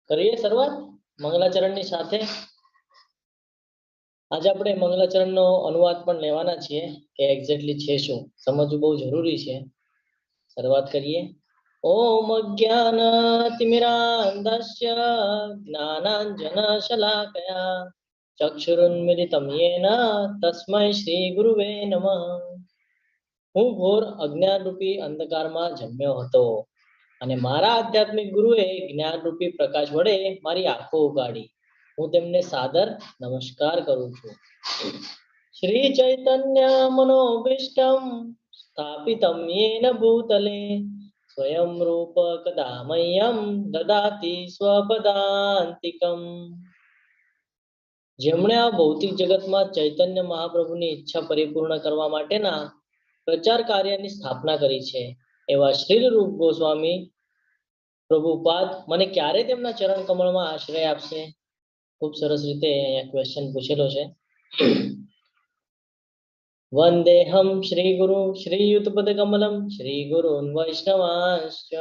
કરીએ શરૂઆત મંગલાચરણની સાથે. આજે આપણે મંગલાચરણનો અનુવાદ પણ લેવાના છીએ કે એક્ઝેક્ટલી છે શું સમજવું બહુ જરૂરી છે. શરૂઆત કરીએ. ઓમ અજ્ઞાનતિમિરાન્ધસ્ય જ્ઞાનાંજનશલાકયા ચક્ષુરુન્મિલિતમ યેન તસ્મૈ શ્રી ગુરુવે નમઃ. હું ઘોર અજ્ઞાન રૂપી અંધકારમાં જન્મ્યો હતો અને મારા આધ્યાત્મિક ગુરુએ જ્ઞાન રૂપી પ્રકાશ વડે મારી આંખો ઉગાડી. હું તેમને સાદર નમસ્કાર કરું છું. શ્રી ચૈતન્ય મનોભીષ્ટમ સ્થાપિતમ યેન ભૂતલે સ્વયં રૂપ કદા મહ્યમ દદાતિ સ્વપદાંતિકમ. જેમણે આ ભૌતિક જગતમાં ચૈતન્ય મહાપ્રભુની ઈચ્છા પરિપૂર્ણ કરવા માટેના પ્રચાર કાર્યની સ્થાપના કરી છે એવા શ્રીલ રૂપ ગોસ્વામી પ્રભુપાદ મને ક્યારે તેમના ચરણ કમળમાં આશ્રય આપશે? ખૂબ સરસ રીતે અહીંયા ક્વેશ્ચન પૂછેલો છે. વંદેહમ શ્રી ગુરુ શ્રી યુતપદ કમલમ શ્રી ગુરુન વૈષ્ણવાંશ્ચ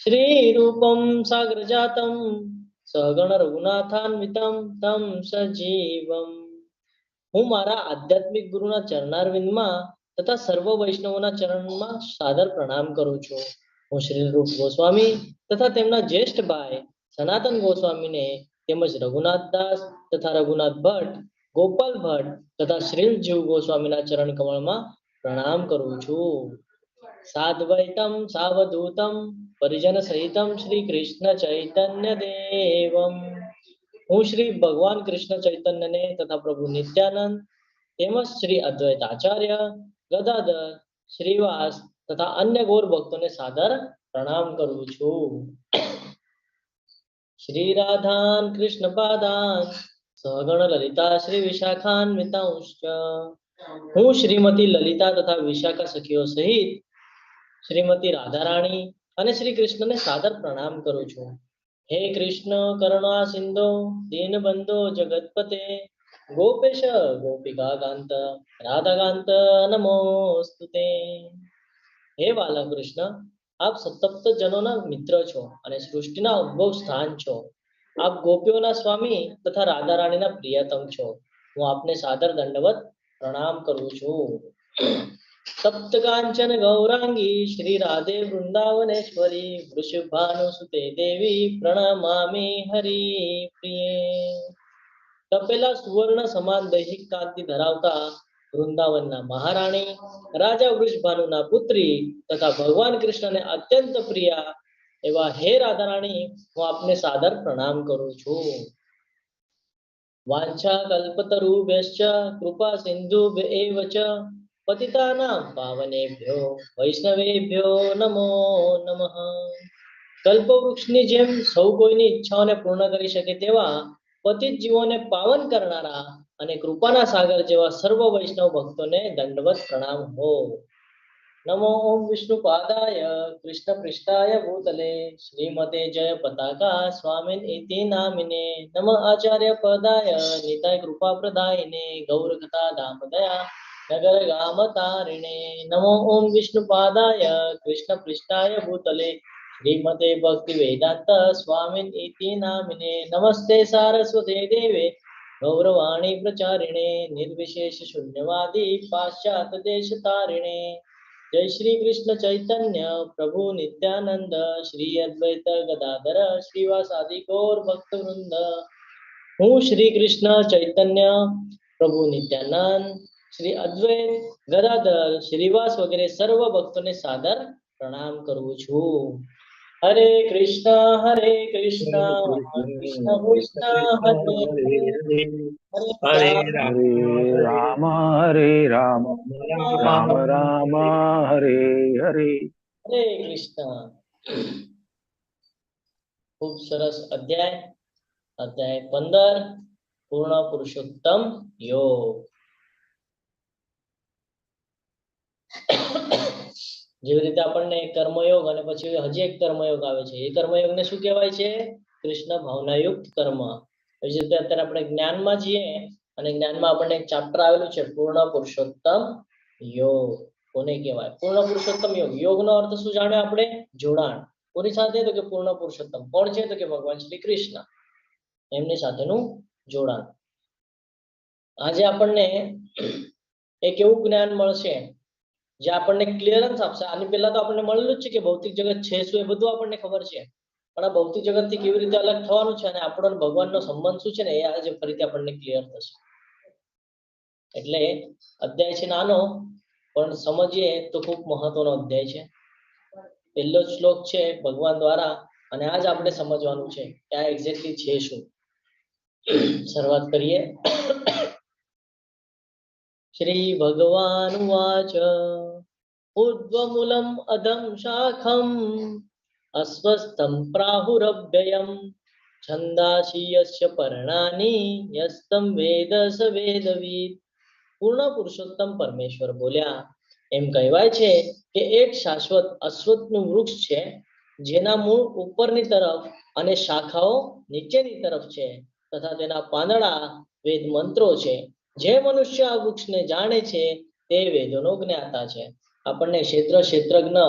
શ્રી રૂપમ સાગર જાતમ સગણ રઘુનાથાન્વિતમ તમ સજીવમ. હું મારા આધ્યાત્મિક ગુરુના ચરણારવિંદમાં તથા સર્વ વૈષ્ણવોના ચરણમાં સાદર પ્રણામ કરું છું. હું શ્રી રૂપ ગોસ્વામી તથા તેમના જ્યેષ્ઠ ભાઈ સનાતન ગોસ્વામીને તેમજ રઘુનાથ દાસ તથા રઘુનાથ ભટ્ટ, ગોપાલ ભટ્ટ તથા શ્રીલ જીવ ગોસ્વામીના ચરણ કમળમાં પ્રણામ કરું છું. સાદ્વૈતમ સાવધૂતમ પરિજન સહિતમ શ્રી કૃષ્ણ ચૈતન્ય દેવમ. હું શ્રી ભગવાન કૃષ્ણ ચૈતન્યને તથા પ્રભુ નિત્યાનંદ તેમજ શ્રી અદ્વૈત આચાર્ય ગદાધર શ્રીવાસ તથા અન્ય ગૌર ભક્તોને સાદર પ્રણામ કરું છું. શ્રી રાધાન કૃષ્ણ પાદાન સગણ લલિતા શ્રી વિશાખાન્વિતાંશ્ચ. હું શ્રીમતી લલિતા તથા વિશાખા સખીઓ સહિત શ્રીમતી રાધારાણી અને શ્રી કૃષ્ણને સાદર પ્રણામ કરું છું. હે કૃષ્ણ કરુણા સિંધો દીનબંધો જગતપતે ગોપેશ ગોપિકા કાંત રાધાકાંત નમોસ્તુતે. હે વાલા કૃષ્ણ, આપ સતપ્ત જનોના મિત્ર છો અને સૃષ્ટિના ઉદ્ભવ સ્થાન છો. આપ ગોપીઓના સ્વામી તથા રાધા રાણીના પ્રિયતમ છો. હું આપને સાદર દંડવત પ્રણામ કરું છું. સપ્ત કાંચન ગૌરાંગી શ્રી રાધે વૃંદાવનેશ્વરી વૃષભાનુસુતે દેવી પ્રણમામી હરિ પ્રિયે. તપેલા સુવર્ણ સમાન દૈહિક કાંતિ ધરાવતા વૃંદાવનના મહારાણી રાજા વૃષભાનુના પુત્રી તથા ભગવાન કૃષ્ણને અત્યંત પ્રિય એવા હે રાધારાણી, હું આપને સાદર પ્રણામ કરું છું. વાંછા કલ્પતરુભ્યશ્ચ કૃપા સિંધુભ્યૈવ ચ પતિતાનાં પાવનેભ્યો વૈષ્ણવેભ્યો નમો નમઃ. કલ્પવૃક્ષની જેમ સૌ કોઈની ઈચ્છાઓને પૂર્ણ કરી શકે તેવા પતિત જીવોને પાવન કરનારા અને કૃપાના સાગર જેવા સર્વ વૈષ્ણવ ભક્તોને દંડવત પ્રણામ હો. નમો ઓમ વિષ્ણુપાદાય કૃષ્ણ પૃષ્ઠાય ભૂતલે શ્રીમતે જય પતાકા સ્વામિન ઇતિ નામિને નમ આચાર્ય પદાય નિતાય કૃપા પ્રદાયિને ગૌર કથા દામદયા નગર ગામ તારિણે. નમો ઓમ વિષ્ણુપાદાય કૃષ્ણ પૃષ્ઠાય ભૂતલે શ્રીમતે ભક્તિ વેદાંત સ્વામિન ઇતિ નામિને નમસ્તે સારસ્વતે દેવે ગૌરવાણી પ્રચારિણે નિર્વિશેષ શૂન્યવાદી પાશ્ચાત દેશ તારિણે. જય શ્રી કૃષ્ણ ચૈતન્ય પ્રભુ નિત્યાનંદ શ્રી અદ્વૈત ગદાધર શ્રીવાસાદિ ગૌર ભક્ત વૃંદ. હું શ્રી કૃષ્ણ ચૈતન્ય પ્રભુ નિત્યાનંદ શ્રી અદ્વૈત ગદાધર શ્રીવાસ વગેરે સર્વ ભક્તોને સાદર પ્રણામ કરું છું. હરે કૃષ્ણ કૃષ્ણ કૃષ્ણ હરે હરે રામ હરે રામ રામ રામ હરે હરે. હરે કૃષ્ણ. ખૂબ સરસ અધ્યાય 15 પૂર્ણ પુરુષોત્તમ યોગ. જેવી રીતે આપણને કર્મયોગ અને પછી હજી એક કર્મયોગ આવે છે, એ કર્મયોગને શું કહેવાય છે? કૃષ્ણ ભાવનાયુક્ત કર્મ. એવી રીતે અત્યારે આપણે જ્ઞાનમાં છીએ અને જ્ઞાનમાં આપણને એક ચેપ્ટર આવેલું છે પૂર્ણ પુરુષોત્તમ યોગ. કોને કહેવાય પૂર્ણ પુરુષોત્તમ યોગ? યોગનો અર્થ શું જાણ્યો આપણે? જોડાણ. કોની સાથે? તો કે પૂર્ણ પુરુષોત્તમ. કોણ છે? તો કે ભગવાન શ્રી કૃષ્ણ. એમની સાથેનું જોડાણ. આજે આપણને એક એવું જ્ઞાન મળશે જે આપણને ક્લિયરન્સ આપશે. આની પહેલા તો આપણને મળેલું જ છે કે ભૌતિક જગત છે શું, એ બધું આપણને ખબર છે, પણ આ ભૌતિક જગત થી કેવી રીતે અલગ થવાનું છે અને આપણો અને ભગવાનનો સંબંધ શું છે ને, એ આજે ફરીથી આપણને ક્લિયર થશે. એટલે અધ્યાય છે નાનો, પણ સમજીએ તો ખૂબ મહત્વનો અધ્યાય છે. પહેલો શ્લોક છે ભગવાન દ્વારા, અને આજ આપણે સમજવાનું છે કે આ એક્ઝેક્ટલી છે શું. શરૂઆત કરીએ. શ્રી ભગવાન વાચ ઉદ્વમૂલમ અધમ શાખમ અસ્વસ્થમ પ્રાહુરભ્યયમ છંદાસી યસ્ય પર્ણાની યસ્તમ વેદ સ વેદવિદ. પૂર્ણ પુરુષોત્તમ પરમેશ્વર બોલ્યા, એમ કહેવાય છે કે એક શાશ્વત અશ્વત્થનું વૃક્ષ છે જેના મૂળ ઉપરની તરફ અને શાખાઓ નીચેની તરફ છે, તથા તેના પાંદડા વેદ મંત્રો છે. જે મનુષ્ય આ વૃક્ષને જાણે છે તે વેદોનો જ્ઞાતા છે. આપણને ક્ષેત્ર ક્ષેત્રજ્ઞ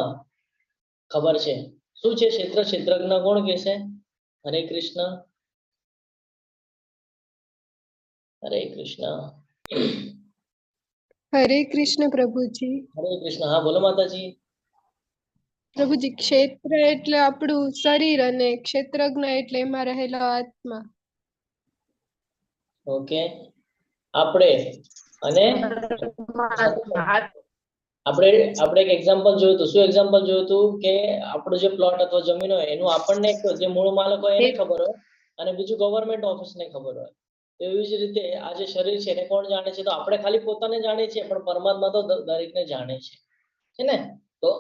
ખબર છે. શું છે ક્ષેત્ર ક્ષેત્રજ્ઞ? કોણ કહેશે? હરે કૃષ્ણ. હરે કૃષ્ણ. હરે કૃષ્ણ પ્રભુજી. હરે કૃષ્ણ. હા બોલો માતાજી. પ્રભુજી, ક્ષેત્ર એટલે આપણું શરીર અને ક્ષેત્રજ્ઞ એટલે એમાં રહેલો આત્મા. ઓકે. આપણે અને આપણે એક એક્ઝામ્પલ જોયું હતું. શું એક્ઝામ્પલ જોયું હતું? કે આપણો જે પ્લોટ અથવા જમીન હોય એનું આપણને જે મૂળ માલક હોય એને ખબર હોય, અને બીજું ગવર્મેન્ટ ઓફિસને ખબર હોય. એવી જ રીતે આ જે શરીર છે એને કોણ જાણે છે? તો આપણે ખાલી પોતાને જાણીએ છીએ, પણ પરમાત્મા તો દરેકને જાણે છે ને. તો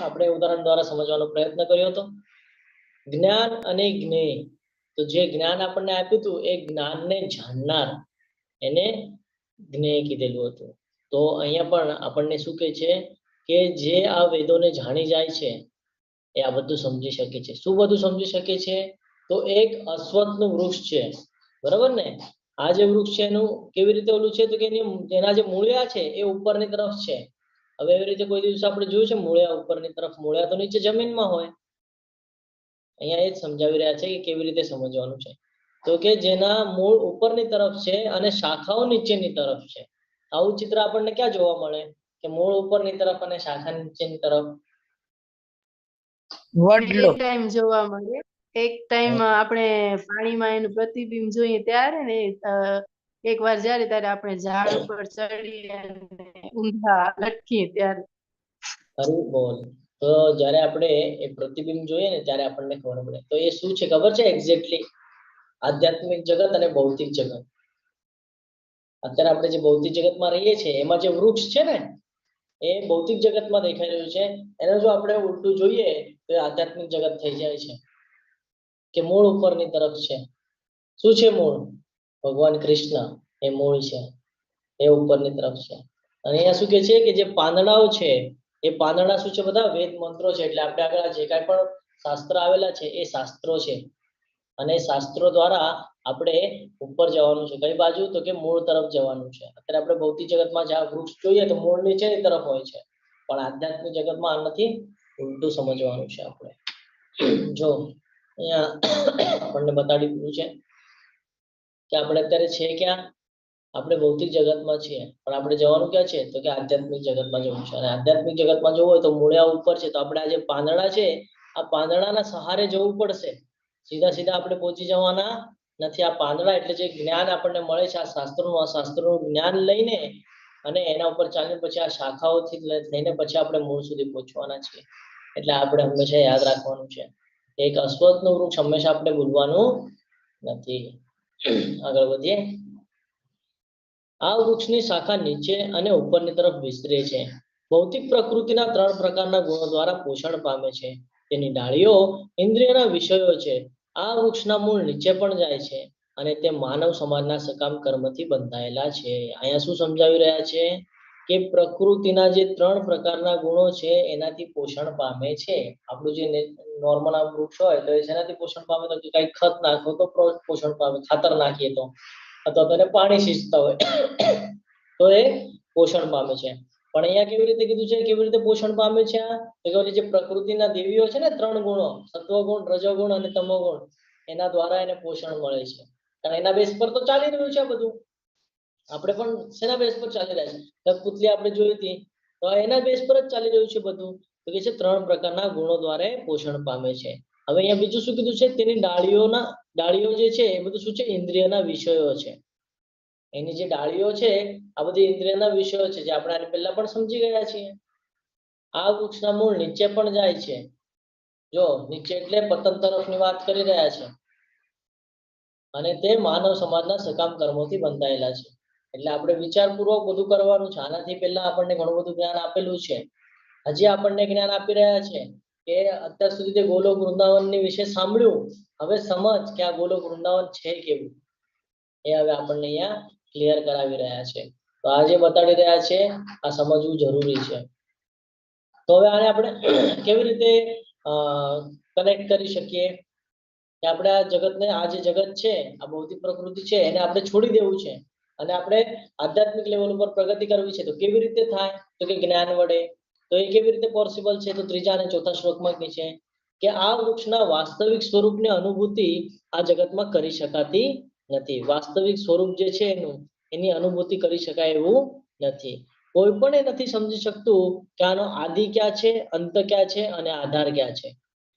આપણે ઉદાહરણ દ્વારા સમજવાનો પ્રયત્ન કર્યો હતો. જ્ઞાન અને જ્ઞેય. તો જે જ્ઞાન આપણને આપ્યું હતું એ જ્ઞાનને જાણનાર એને જ્ઞેય કીધેલું હતું. તો અહીંયા પણ આપણને શું કહે છે કે જે આ વેદોને જાણી જાય છે એ આ બધું સમજી શકે છે. શું બધું સમજી શકે છે? તો એક અશ્વત્થનું વૃક્ષ છે, બરાબર ને? આ જે વૃક્ષ છે એનું કેવી રીતે ઓલું છે? તો કે એના જે મૂળિયા છે એ ઉપરની તરફ છે. હવે એવી રીતે કોઈ દિવસ આપણે જોયું છે મૂળિયા ઉપરની તરફ? મૂળિયા તો નીચે જમીનમાં હોય. અહીંયા એ જ સમજાવી રહ્યા છે કે કેવી રીતે સમજવાનું છે. તો કે જેના મૂળ ઉપરની તરફ છે અને શાખાઓ નીચેની તરફ છે. આવું ચિત્ર આપણને ક્યાં જોવા મળે? કે મૂળ ઉપરની તરફ અને શાખા નીચેની તરફ. એક ટાઈમ જોવા મળે. એક ટાઈમ આપણે પાણીમાં એનું પ્રતિબિંબ જોઈએ ત્યારે ને, એક વાર જ્યારે ત્યારે આપણે ઝાડ ઉપર ચડી અને ઊંધા લટકીએ ત્યારે. ખરું બોલ. તો જ્યારે આપણે એ પ્રતિબિંબ જોઈએ ને ત્યારે આપણને ખબર પડે. તો એ શું છે ખબર છે? એક્ઝેક્ટલી આધ્યાત્મિક જગત અને ભૌતિક જગત. અત્યારે આપણે જે ભૌતિક જગતમાં રહીએ છીએ એમાં જે વૃક્ષ છે ને એ ભૌતિક જગતમાં દેખાઈ રહ્યું છે. એને જો આપણે ઉલટું જોઈએ તો એ આધ્યાત્મિક જગત થઈ જાય છે કે મૂળ ઉપરની તરફ છે. શું છે મૂળ? ભગવાન કૃષ્ણ એ મૂળ છે, એ ઉપરની તરફ છે. અને અહીંયા શું કે છે કે જે પાંદડાઓ છે એ પાંદડા શું છે? બધા વેદ મંત્રો છે. એટલે આપણે આગળ જે કાંઈ પણ શાસ્ત્ર આવેલા છે એ શાસ્ત્રો છે, અને શાસ્ત્રો દ્વારા આપણે ઉપર જવાનું છે. કઈ બાજુ? તો કે મૂળ તરફ જવાનું છે. અત્યારે આપણે ભૌતિક જગતમાં જ્યાં વૃક્ષ જોઈએ તો મૂળ નીચેની તરફ હોય છે, પણ આધ્યાત્મિક જગતમાં આ નથી, ઉલટું સમજવાનું છે આપણે. જો અહીંયા આપણને બતાડી દીધું છે કે આપણે અત્યારે છે ક્યાં? આપણે ભૌતિક જગતમાં છીએ, પણ આપણે જવાનું ક્યાં છે? તો કે આધ્યાત્મિક જગતમાં જવું છે. અને આધ્યાત્મિક જગતમાં જવું હોય તો મૂળિયા ઉપર છે. તો આપણે આ જે પાંદડા છે આ પાંદડાના સહારે જવું પડશે. સીધા સીધા આપણે પહોંચી જવાના નથી. આ પાંદડા એટલે જે જ્ઞાન આપણને મળે છે આ શાસ્ત્રોનું જ્ઞાન લઈને અને એના ઉપર ચાલીને પછી આ શાખાઓથી લઈને પછી આપણે મૂળ સુધી પહોંચવાના છીએ. એટલે આપણે હંમેશા યાદ રાખવાનું છે. એક અશ્વત્થનું વૃક્ષ હંમેશા આપણે ભૂલવાનું નથી. આગળ વધીએ. આ વૃક્ષની શાખા નીચે અને ઉપરની તરફ વિસ્તરે છે. ભૌતિક પ્રકૃતિના 3 પ્રકારના ગુણો દ્વારા પોષણ પામે છે. તેની ડાળીઓ ઇન્દ્રિયના વિષયો છે. આ વૃક્ષના મૂળ નીચે પણ જાય છે અને તે માનવ સમાજના સકામ કર્મથી બંધાયેલા છે. અહીંયા શું સમજાવી રહ્યા છે? કે પ્રકૃતિના જે 3 પ્રકારના ગુણો છે એનાથી પોષણ પામે છે. આપણું જે નોર્મલ આ વૃક્ષ હોય તો એનાથી પોષણ પામે? તો કઈ ખત નાખો તો પોષણ પામે, ખાતર નાખીએ તો, અથવા તો એને પાણી સિંચતા હોય તો એ પોષણ પામે છે. પણ અહીંયા કેવી રીતે કીધું છે, કેવી રીતે પોષણ પામે છે આ? તો કે ઓલી જે પ્રકૃતિના દેવીઓ છે ને, 3 ગુણો, સત્વગુણ, રજોગુણ અને તમોગુણ, એના દ્વારા એને પોષણ મળે છે. અને એના બેઝ પર તો ચાલી રહ્યું છે આ બધું. આપણે પણ શેના બેઝ પર ચાલી રહ્યા છે? કઠપુતલી આપણે જોઈ હતી, તો એના બેઝ પર જ ચાલી રહ્યું છે બધું. તો કે છે 3 પ્રકારના ગુણો દ્વારા પોષણ પામે છે. હવે અહીંયા બીજું શું કીધું છે? તેની ડાળીઓ જે છે એ બધું શું છે? ઇન્દ્રિયના વિષયો છે. એની જે ડાળીઓ છે આ બધી ઇન્દ્રિયના વિષયો છે, જે આપણે આને પહેલા પણ સમજી ગયા છીએ. આ વૃક્ષના મૂળ નીચે પણ જાય છે. જો નીચે એટલે પતન તરફની વાત કરી રહ્યા છે. અને તે માનવ સમાજના સકામ કર્મોથી બંધાયેલા છે. એટલે આપણે વિચારપૂર્વક બધું કરવાનું છે. આનાથી પહેલા આપણને ઘણું બધું જ્ઞાન આપેલું છે. હજી આપણને જ્ઞાન આપી રહ્યા છે કે અત્યાર સુધી તે ગોલોક વૃંદાવનની વિશે સાંભળ્યું, હવે સમજ કે આ ગોલોક વૃંદાવન છે કેવું, એ હવે આપણને અહીંયા ક્લિયર કરાવી રહ્યા છે. તો આ જે બતાડી રહ્યા છે આ સમજવું જરૂરી છે. તો હવે આને આપણે કેવી રીતે કનેક્ટ કરી શકીએ કે આપણે આ જગતને, આ જે જગત છે, આ ભૌતિક પ્રકૃતિ છે, એને આપણે છોડી દેવું છે અને આપણે આધ્યાત્મિક લેવલ ઉપર પ્રગતિ કરવી છે. તો કેવી રીતે થાય? તો કે જ્ઞાન વડે. તો એ કેવી રીતે પોસિબલ છે? તો 3જા અને 4થા શ્લોકમાં કહે છે કે આ વૃક્ષના વાસ્તવિક સ્વરૂપની અનુભૂતિ આ જગતમાં કરી શકાતી નથી. વાસ્તવિક સ્વરૂપ જે છે એની અનુભૂતિ કરી શકાય એવું નથી. કોઈ પણ એ નથી સમજી શકતું કે આનો આદિ ક્યાં છે, અંત ક્યાં છે અને આધાર ક્યાં છે.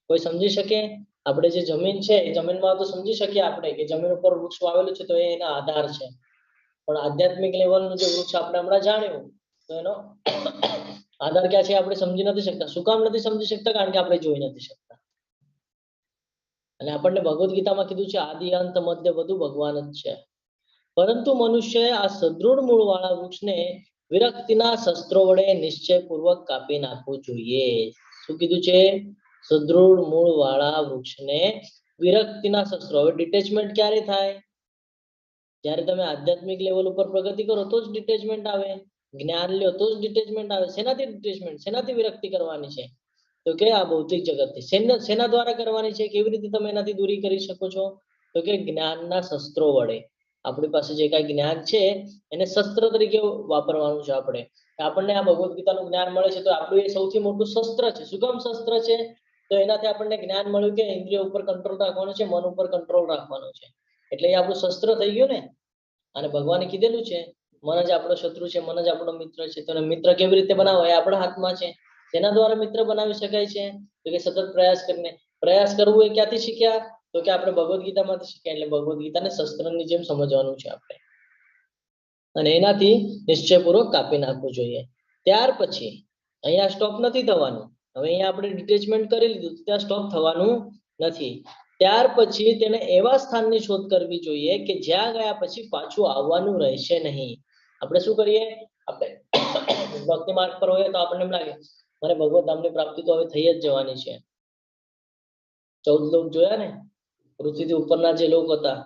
કોઈ સમજી શકે? આપણે જે જમીન છે એ જમીનમાં તો સમજી શકીએ આપણે કે જમીન ઉપર વૃક્ષ વાવેલું છે તો એ એના આધાર છે. પણ આધ્યાત્મિક લેવલનું જે વૃક્ષ આપણે હમણાં જાણ્યું, તો એનો આધાર ક્યાં છે આપણે સમજી નથી શકતા. શું કામ નથી સમજી શકતા? કારણ કે આપણે જોઈ નથી શકતા. અને આપણને ભગવદ્ ગીતામાં કીધું છે આદિ અંત મધ્ય બધું ભગવાન જ છે. પરંતુ મનુષ્યએ આ સદૃઢ મૂળ વાળા વૃક્ષને વિરક્તિના શસ્ત્રો વડે નિશ્ચયપૂર્વક કાપી નાખવું જોઈએ. શું કીધું છે? સદૃઢ મૂળ વાળા વૃક્ષને વિરક્તિના શસ્ત્રો. હવે ડિટેચમેન્ટ ક્યારે થાય? જ્યારે તમે આધ્યાત્મિક લેવલ ઉપર પ્રગતિ કરો તો જ ડિટેચમેન્ટ આવે. જ્ઞાન લ્યો તો જ ડિટેચમેન્ટ આવે. શેનાથી ડિટેચમેન્ટ? શેનાથી વિરક્તિ કરવાની છે? તો કે આ ભૌતિક જગતથી. શેના દ્વારા કરવાની છે? કેવી રીતે તમે એનાથી દૂરી કરી શકો છો? તો કે જ્ઞાનના શસ્ત્રો વડે. આપણી પાસે જે કાંઈ જ્ઞાન છે એને શસ્ત્ર તરીકે વાપરવાનું છે આપણે. આપણને આ ભગવદ્ ગીતાનું જ્ઞાન મળે છે તો આપણું એ સૌથી મોટું શસ્ત્ર છે. શું કામ શસ્ત્ર છે? તો એનાથી આપણને જ્ઞાન મળ્યું કે ઇન્દ્રિયો ઉપર કંટ્રોલ રાખવાનો છે, મન ઉપર કંટ્રોલ રાખવાનો છે. એટલે એ આપણું શસ્ત્ર થઈ ગયું ને. અને ભગવાને કીધેલું છે મન જ આપણો શત્રુ છે, મન જ આપણો મિત્ર છે. તો મિત્ર કેવી રીતે બનાવો? એ આપણા હાથમાં છે. તેના દ્વારા મિત્ર બનાવી શકાય છે તો કે સતત પ્રયાસ કરીને. પ્રયાસ કરવું એ ક્યાંથી શીખ્યા? તો કે આપણે ભગવદ્ ગીતામાંથી શીખ્યા. એટલે ભગવદ્ ગીતાને શસ્ત્રની જેમ સમજવાનું છે આપણે, અને એનાથી નિશ્ચયપૂર્વક કાપી નાખવું જોઈએ. ત્યાર પછી અહીંયા સ્ટોપ નથી થવાનું. હવે અહીંયા આપણે ડિટેચમેન્ટ કરી લીધું, ત્યાં સ્ટોપ થવાનું નથી. ત્યાર પછી તેને એવા સ્થાનની શોધ કરવી જોઈએ કે જ્યાં ગયા પછી પાછું આવવાનું રહેશે નહીં. આપણે શું કરીએ? આપણે ભક્તિ માર્ગ પર હોઈએ તો આપણને એમ લાગે મને ભગવત ધામની પ્રાપ્તિ તો હવે થઈ જ જવાની છે. 14 લોક જોયા ને, પૃથ્વીથી ઉપરના જે લોક હતા,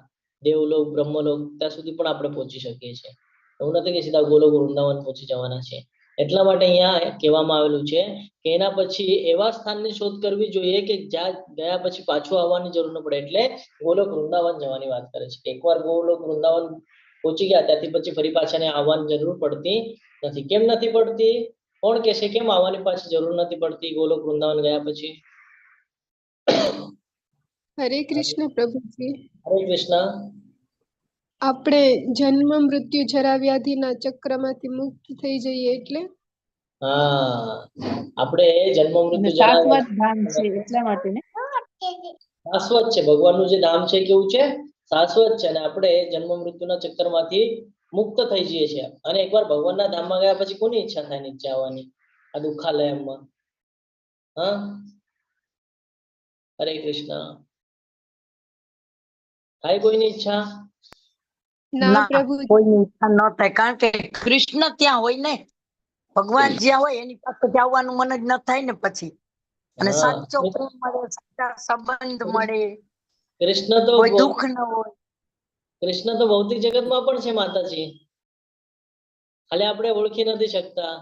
દેવલોક, બ્રહ્મલોક, ત્યાં સુધી પણ આપણે પહોંચી શકીએ છીએ. એવું નથી કે સીધા ગોલોક વૃંદાવન પહોંચી જવાના છે. એટલા માટે અહીંયા કહેવામાં આવેલું છે કે એના પછી એવા સ્થાનની શોધ કરવી જોઈએ કે જ્યાં ગયા પછી પાછું આવવાની જરૂર ન પડે. એટલે ગોલોક વૃંદાવન જવાની વાત કરે છે. એકવાર ગોલોક વૃંદાવન પહોંચી ગયા ત્યાંથી પછી ફરી પાછા આવવાની જરૂર પડતી નથી. કેમ નથી પડતી? કોણ કહે છે કેમ આવવાની પાછી જરૂર નથી પડતી ગોલોક વૃંદાવન ગયા પછી? હરે કૃષ્ણ પ્રભુજી. હરે કૃષ્ણ. આપણે જન્મ મૃત્યુ જરા વ્યાધિના ચક્રમાંથી મુક્ત થઈ જઈએ એટલે. હા, આપણે જન્મ અને મૃત્યુ શાશ્વત ધામ છે એટલા માટે ને. શાશ્વત છે. ભગવાનનું જે ધામ છે કેવું છે? શાશ્વત છે. અને આપણે જન્મ મૃત્યુના ચક્કરમાંથી મુક્ત થઈ જઈએ છીએ. અને એકવાર ભગવાનના ધામમાં ગયા પછી કોની ઈચ્છા થાય નીચે આવવાની? આ દુઃખાલયમાં. હા, હરે કૃષ્ણ. થાય કોઈની ઈચ્છા? ના પ્રભુ. કોઈની ઈચ્છા ન થાય, કારણ કે કૃષ્ણ ત્યાં હોય ને, ભગવાન જ્યાં હોય એની પાસે જવાનું મન જ ન થાય ને પછી. અને હા, સાચો પ્રેમ મળે, સાચા સંબંધ મળે, કૃષ્ણ તો કોઈ દુઃખ ન હોય. કૃષ્ણ તો ભૌતિક જગતમાં પણ છે માતાજી, ખાલી આપણે ઓળખી નથી શકતા.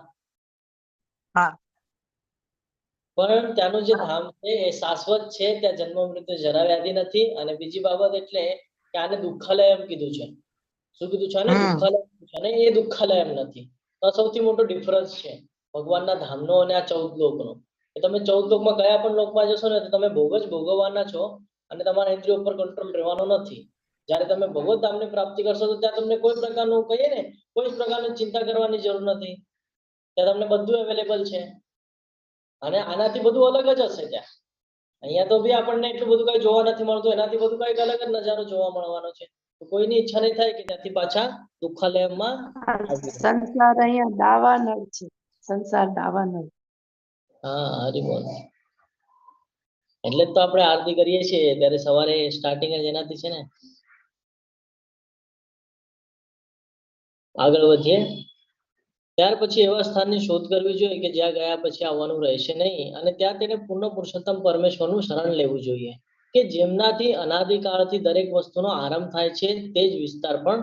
હા, પણ ત્યાંનું જે ધામ છે એ શાશ્વત છે. ત્યાં જન્મ મૃત્યુ જરા વ્યાધિ નથી. અને બીજી બાબત એટલે કે આને દુઃખાલય એમ કીધું છે. શું કીધું છે? આને દુઃખાલય કીધું છે. અને એ દુઃખાલય એમ નથી. તો તો આ સૌથી મોટો ડિફરન્સ છે ભગવાનના ધામનો અને આ 14 લોકનો. કે તમે 14 લોકમાં કયા પણ લોકમાં જશો ને તો તમે ભોગ જ ભોગવવાના છો અને તમારા ઇન્દ્રિયો ઉપર કંટ્રોલ રહેવાનો નથી. જ્યારે તમે ભગવત ધામની પ્રાપ્તિ કરશો તો ત્યાં તમને કોઈ પ્રકારનું કહીએ ને કોઈ જ પ્રકારની ચિંતા કરવાની જરૂર નથી. ત્યાં તમને બધું અવેલેબલ છે અને આનાથી બધું અલગ જ હશે ત્યાં. અહીંયા તો બી આપણને એટલું બધું કઈ જોવા નથી મળતું, એનાથી બધું કઈક અલગ જ નજારો જોવા મળવાનો છે. તો કોઈની ઈચ્છા નહીં થાય કે ત્યાંથી પાછા દુઃખાલયમાં આવી જાય. સંસાર અહીંયા દાવાનળ છે, સંસાર દાવાનળ. હા હરિબોલ. એટલે જ તો આપણે આરતી કરીએ છીએ ત્યારે સવારે સ્ટાર્ટિંગ જ એનાથી છે ને. આગળ વધીએ. ત્યાર પછી એવા સ્થાનની શોધ કરવી જોઈએ કે જ્યાં ગયા પછી આવવાનું રહેશે નહીં અને ત્યાં તેને પૂર્ણ પુરુષોત્તમ પરમેશ્વરનું શરણ લેવું જોઈએ કે જેમનાથી અનાદિકાળથી દરેક વસ્તુનો આરંભ થાય છે તે જ વિસ્તાર પણ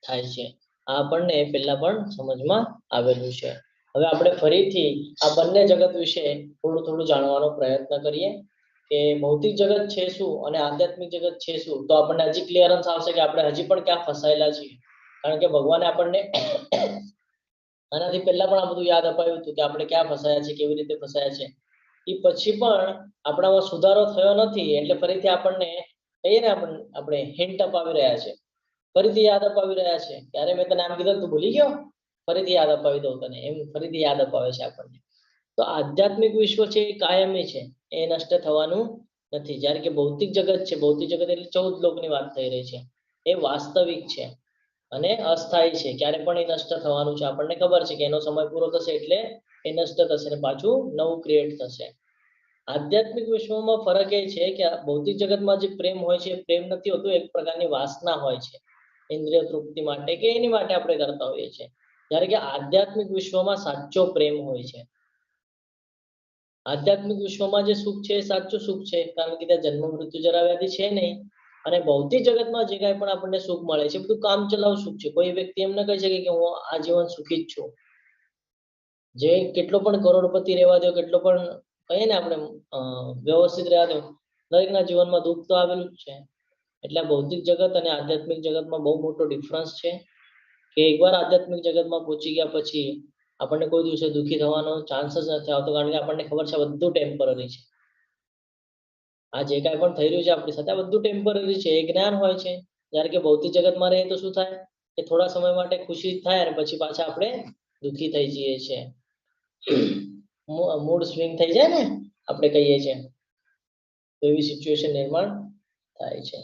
થાય છે. આ આપણને પહેલા પણ સમજમાં આવેલું છે. હવે આપણે ફરીથી આ બંને જગત વિશે થોડું થોડું જાણવાનો પ્રયત્ન કરીએ કે ભૌતિક જગત છે શું અને આધ્યાત્મિક જગત છે શું. તો આપણને હજી ક્લિયરન્સ આવશે કે આપણે હજી પણ ક્યાં ફસાયેલા છીએ. કારણ કે ભગવાને આપણને આનાથી પહેલા પણ આ બધું યાદ અપાયું હતું કે આપણે ક્યાં ફસાયા છે, કેવી રીતે ફસાયા છે. એ પછી પણ આપણામાં સુધારો થયો નથી એટલે ફરીથી આપણને કહીએ ને આપણે હિન્ટ અપાવી રહ્યા છે, ફરીથી યાદ અપાવી રહ્યા છે. ત્યારે મેં તને આમ કીધું તું ભૂલી ગયો, ફરીથી યાદ અપાવી દઉં તને, એમ ફરીથી યાદ અપાવે છે આપણને. તો આધ્યાત્મિક વિશ્વ છે એ કાયમી છે, એ નષ્ટ થવાનું નથી. જ્યારે કે ભૌતિક જગત છે, ભૌતિક જગત એટલે 14 લોકની વાત થઈ રહી છે, એ વાસ્તવિક છે અને અસ્થાયી છે. ક્યારે પણ એ નષ્ટ થવાનું છે. આપણને ખબર છે કે એનો સમય પૂરો થશે એટલે એ નષ્ટ થશે અને પાછું નવું ક્રિએટ થશે. આધ્યાત્મિક વિશ્વમાં ફરક એ છે કે ભૌતિક જગતમાં જે પ્રેમ હોય છે પ્રેમ નથી હોતું, એક પ્રકારની વાસના હોય છે ઇન્દ્રિય તૃપ્તિ માટે કે એની માટે આપણે કરતા હોઈએ છીએ. જ્યારે કે આધ્યાત્મિક વિશ્વમાં સાચો પ્રેમ હોય છે. આધ્યાત્મિક વિશ્વમાં જે સુખ છે એ સાચું સુખ છે કારણ કે ત્યાં જન્મ મૃત્યુ જરા વ્યાધિ છે નહીં. અને ભૌતિક જગતમાં જે કાંઈ પણ આપણને સુખ મળે છે બધું કામ ચલાવ સુખ છે. કોઈ વ્યક્તિ એમ ન કહી શકે કે હું આજીવન સુખી જ છું. જે કેટલો પણ કરોડપતિ રહેવા દો, કેટલો પણ કહીએ ને આપણે વ્યવસ્થિત રહેવા દો, દરેકના જીવનમાં દુઃખ તો આવેલું જ છે. એટલે ભૌતિક જગત અને આધ્યાત્મિક જગતમાં બહુ મોટો ડિફરન્સ છે કે એકવાર આધ્યાત્મિક જગતમાં પહોંચી ગયા પછી આપણને કોઈ દિવસે દુઃખી થવાનો ચાન્સ જ નથી આવતો કારણ કે આપણને ખબર છે બધું ટેમ્પરરી છે. આ જે કાંઈ પણ થઈ રહ્યું છે આપણી સાથે બધું ટેમ્પરરી છે, એ જ્ઞાન હોય છે. જ્યારે કે ભૌતિક જગતમાં રહીએ તો શું થાય કે થોડા સમય માટે ખુશી થાય અને પછી પાછા આપણે દુઃખી થઈ જઈએ છીએ, મૂડ સ્વિંગ થઈ જાય ને આપણે કહીએ છીએ, તો એવી સિચ્યુએશન નિર્માણ થાય છે.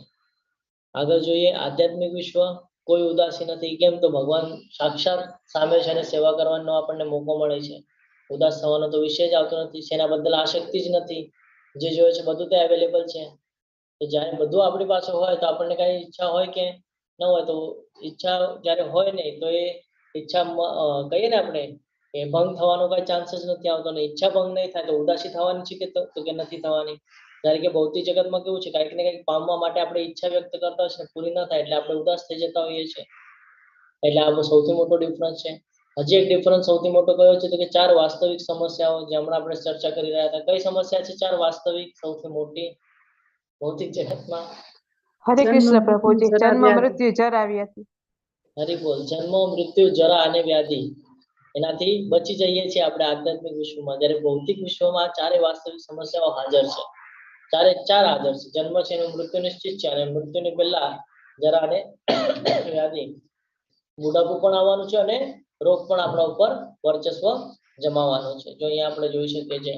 આગળ જોઈએ આધ્યાત્મિક વિશ્વ કોઈ ઉદાસી નથી. કેમ તો ભગવાન સાક્ષાત સામે છે અને સેવા કરવાનો આપણને મોકો મળે છે. ઉદાસ થવાનો તો વિષય જ આવતો નથી, એના બદલ આસક્તિ જ નથી. જે જોઈએ છે બધું ત્યાં અવેલેબલ છે. તો જ્યારે બધું આપણી પાસે હોય તો આપણને કઈ ઈચ્છા હોય કે ન હોય, તો ઈચ્છા જ્યારે હોય નહીં તો એ ઈચ્છા કહીએ ને આપણે એ ભંગ થવાનો કઈ ચાન્સ જ નથી આવતો. ને ઈચ્છા ભંગ નહીં થાય તો ઉદાસી થવાની છે કે કે નથી થવાની. જ્યારે કે ભૌતિક જગતમાં કેવું છે કંઈક ને કંઈક પામવા માટે આપણે ઈચ્છા વ્યક્ત કરતા હોય છે, પૂરી ન થાય એટલે આપણે ઉદાસ થઈ જતા હોઈએ છીએ. એટલે આ સૌથી મોટો ડિફરન્સ છે. હજી એક ડિફરન્સ સૌથી મોટો કયો છે તો કે 4 વાસ્તવિક સમસ્યાઓ જે હમણાં આપણે ચર્ચા કરી રહ્યા હતા. કઈ સમસ્યા છે 4 વાસ્તવિક સૌથી મોટી ભૌતિક જગતમાં? હરે કૃષ્ણ પ્રભુજી. જરા જન્મ વ્યાધિ. મૃત્યુ જરા વ્યાધિ. હરી બોલ. જન્મ મૃત્યુ જરા અને વ્યાધિ એનાથી બચી જઈએ છીએ આપણે આધ્યાત્મિક વિશ્વમાં. જ્યારે ભૌતિક વિશ્વમાં આ 4 વાસ્તવિક સમસ્યાઓ હાજર છે, 4 હાજર છે. જન્મ છે એનું મૃત્યુ નિશ્ચિત છે અને મૃત્યુની પહેલા જરા અને વ્યાધિ, બુઢાપું પણ આવવાનું છે અને રોગ પણ આપણા ઉપર વર્ચસ્વ જમાવવાનો છે. જો અહીંયા આપણે જોઈ શકીએ છીએ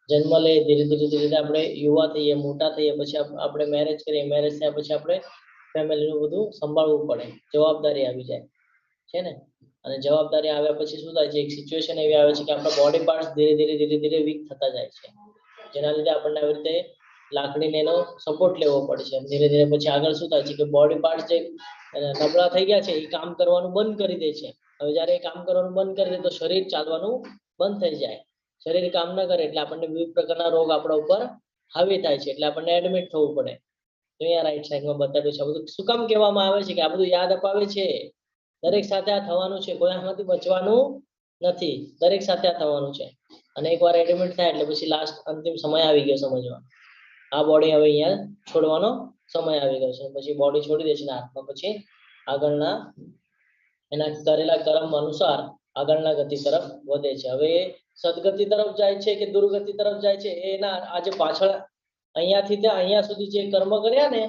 જન્મ લે ધીરે ધીરે આપણે યુવા થઈએ, મોટા થઈએ, પછી આપણે મેરેજ કરીએ, મેરેજ થયા પછી આપણે ફેમિલીનું બધું સંભાળવું પડે, જવાબદારી આવી જાય છે ને. અને જવાબદારી આવ્યા પછી શું થાય છે એક સિચ્યુએશન એવી આવે છે કે આપણા બોડી પાર્ટ્સ ધીરે ધીરે વીક થતા જાય છે, જેના લીધે આપણને આવી રીતે લાકડીને એનો સપોર્ટ લેવો પડે છે. ધીરે ધીરે પછી આગળ શું થાય છે કે બોડી પાર્ટ્સ જે નબળા થઈ ગયા છે એ કામ કરવાનું બંધ કરી દે છે. હવે જ્યારે એ કામ કરવાનું બંધ કરી દે તો શરીર ચાલવાનું બંધ થઈ જાય. શરીર કામ ન કરે એટલે આપણને વિવિધ પ્રકારના રોગ આપણા ઉપર હાવી થાય છે, એટલે આપણને એડમિટ થવું પડે. તો અહીંયા રાઈટ સાઈડમાં બતાવ્યું છે. આ બધું શું કામ કહેવામાં આવે છે કે આ બધું યાદ અપાવે છે દરેક સાથે આ થવાનું છે, કોઈ આમાંથી બચવાનું નથી, દરેક સાથે આ થવાનું છે. અને એકવાર એડમિટ થાય એટલે પછી લાસ્ટ અંતિમ સમય આવી ગયો સમજવા. આ બોડી હવે અહીંયા છોડવાનો સમય આવી ગયો છે. પછી બોડી છોડી દે છે ને આત્મા પછી આગળના એના કરેલા કર્મ અનુસાર આગળના ગતિ તરફ વધે છે. હવે એ સદગતિ તરફ જાય છે કે દુર્ગતિ તરફ જાય છે એના આજે પાછળ અહીંયાથી ત્યાં અહીંયા સુધી જે કર્મ કર્યા ને,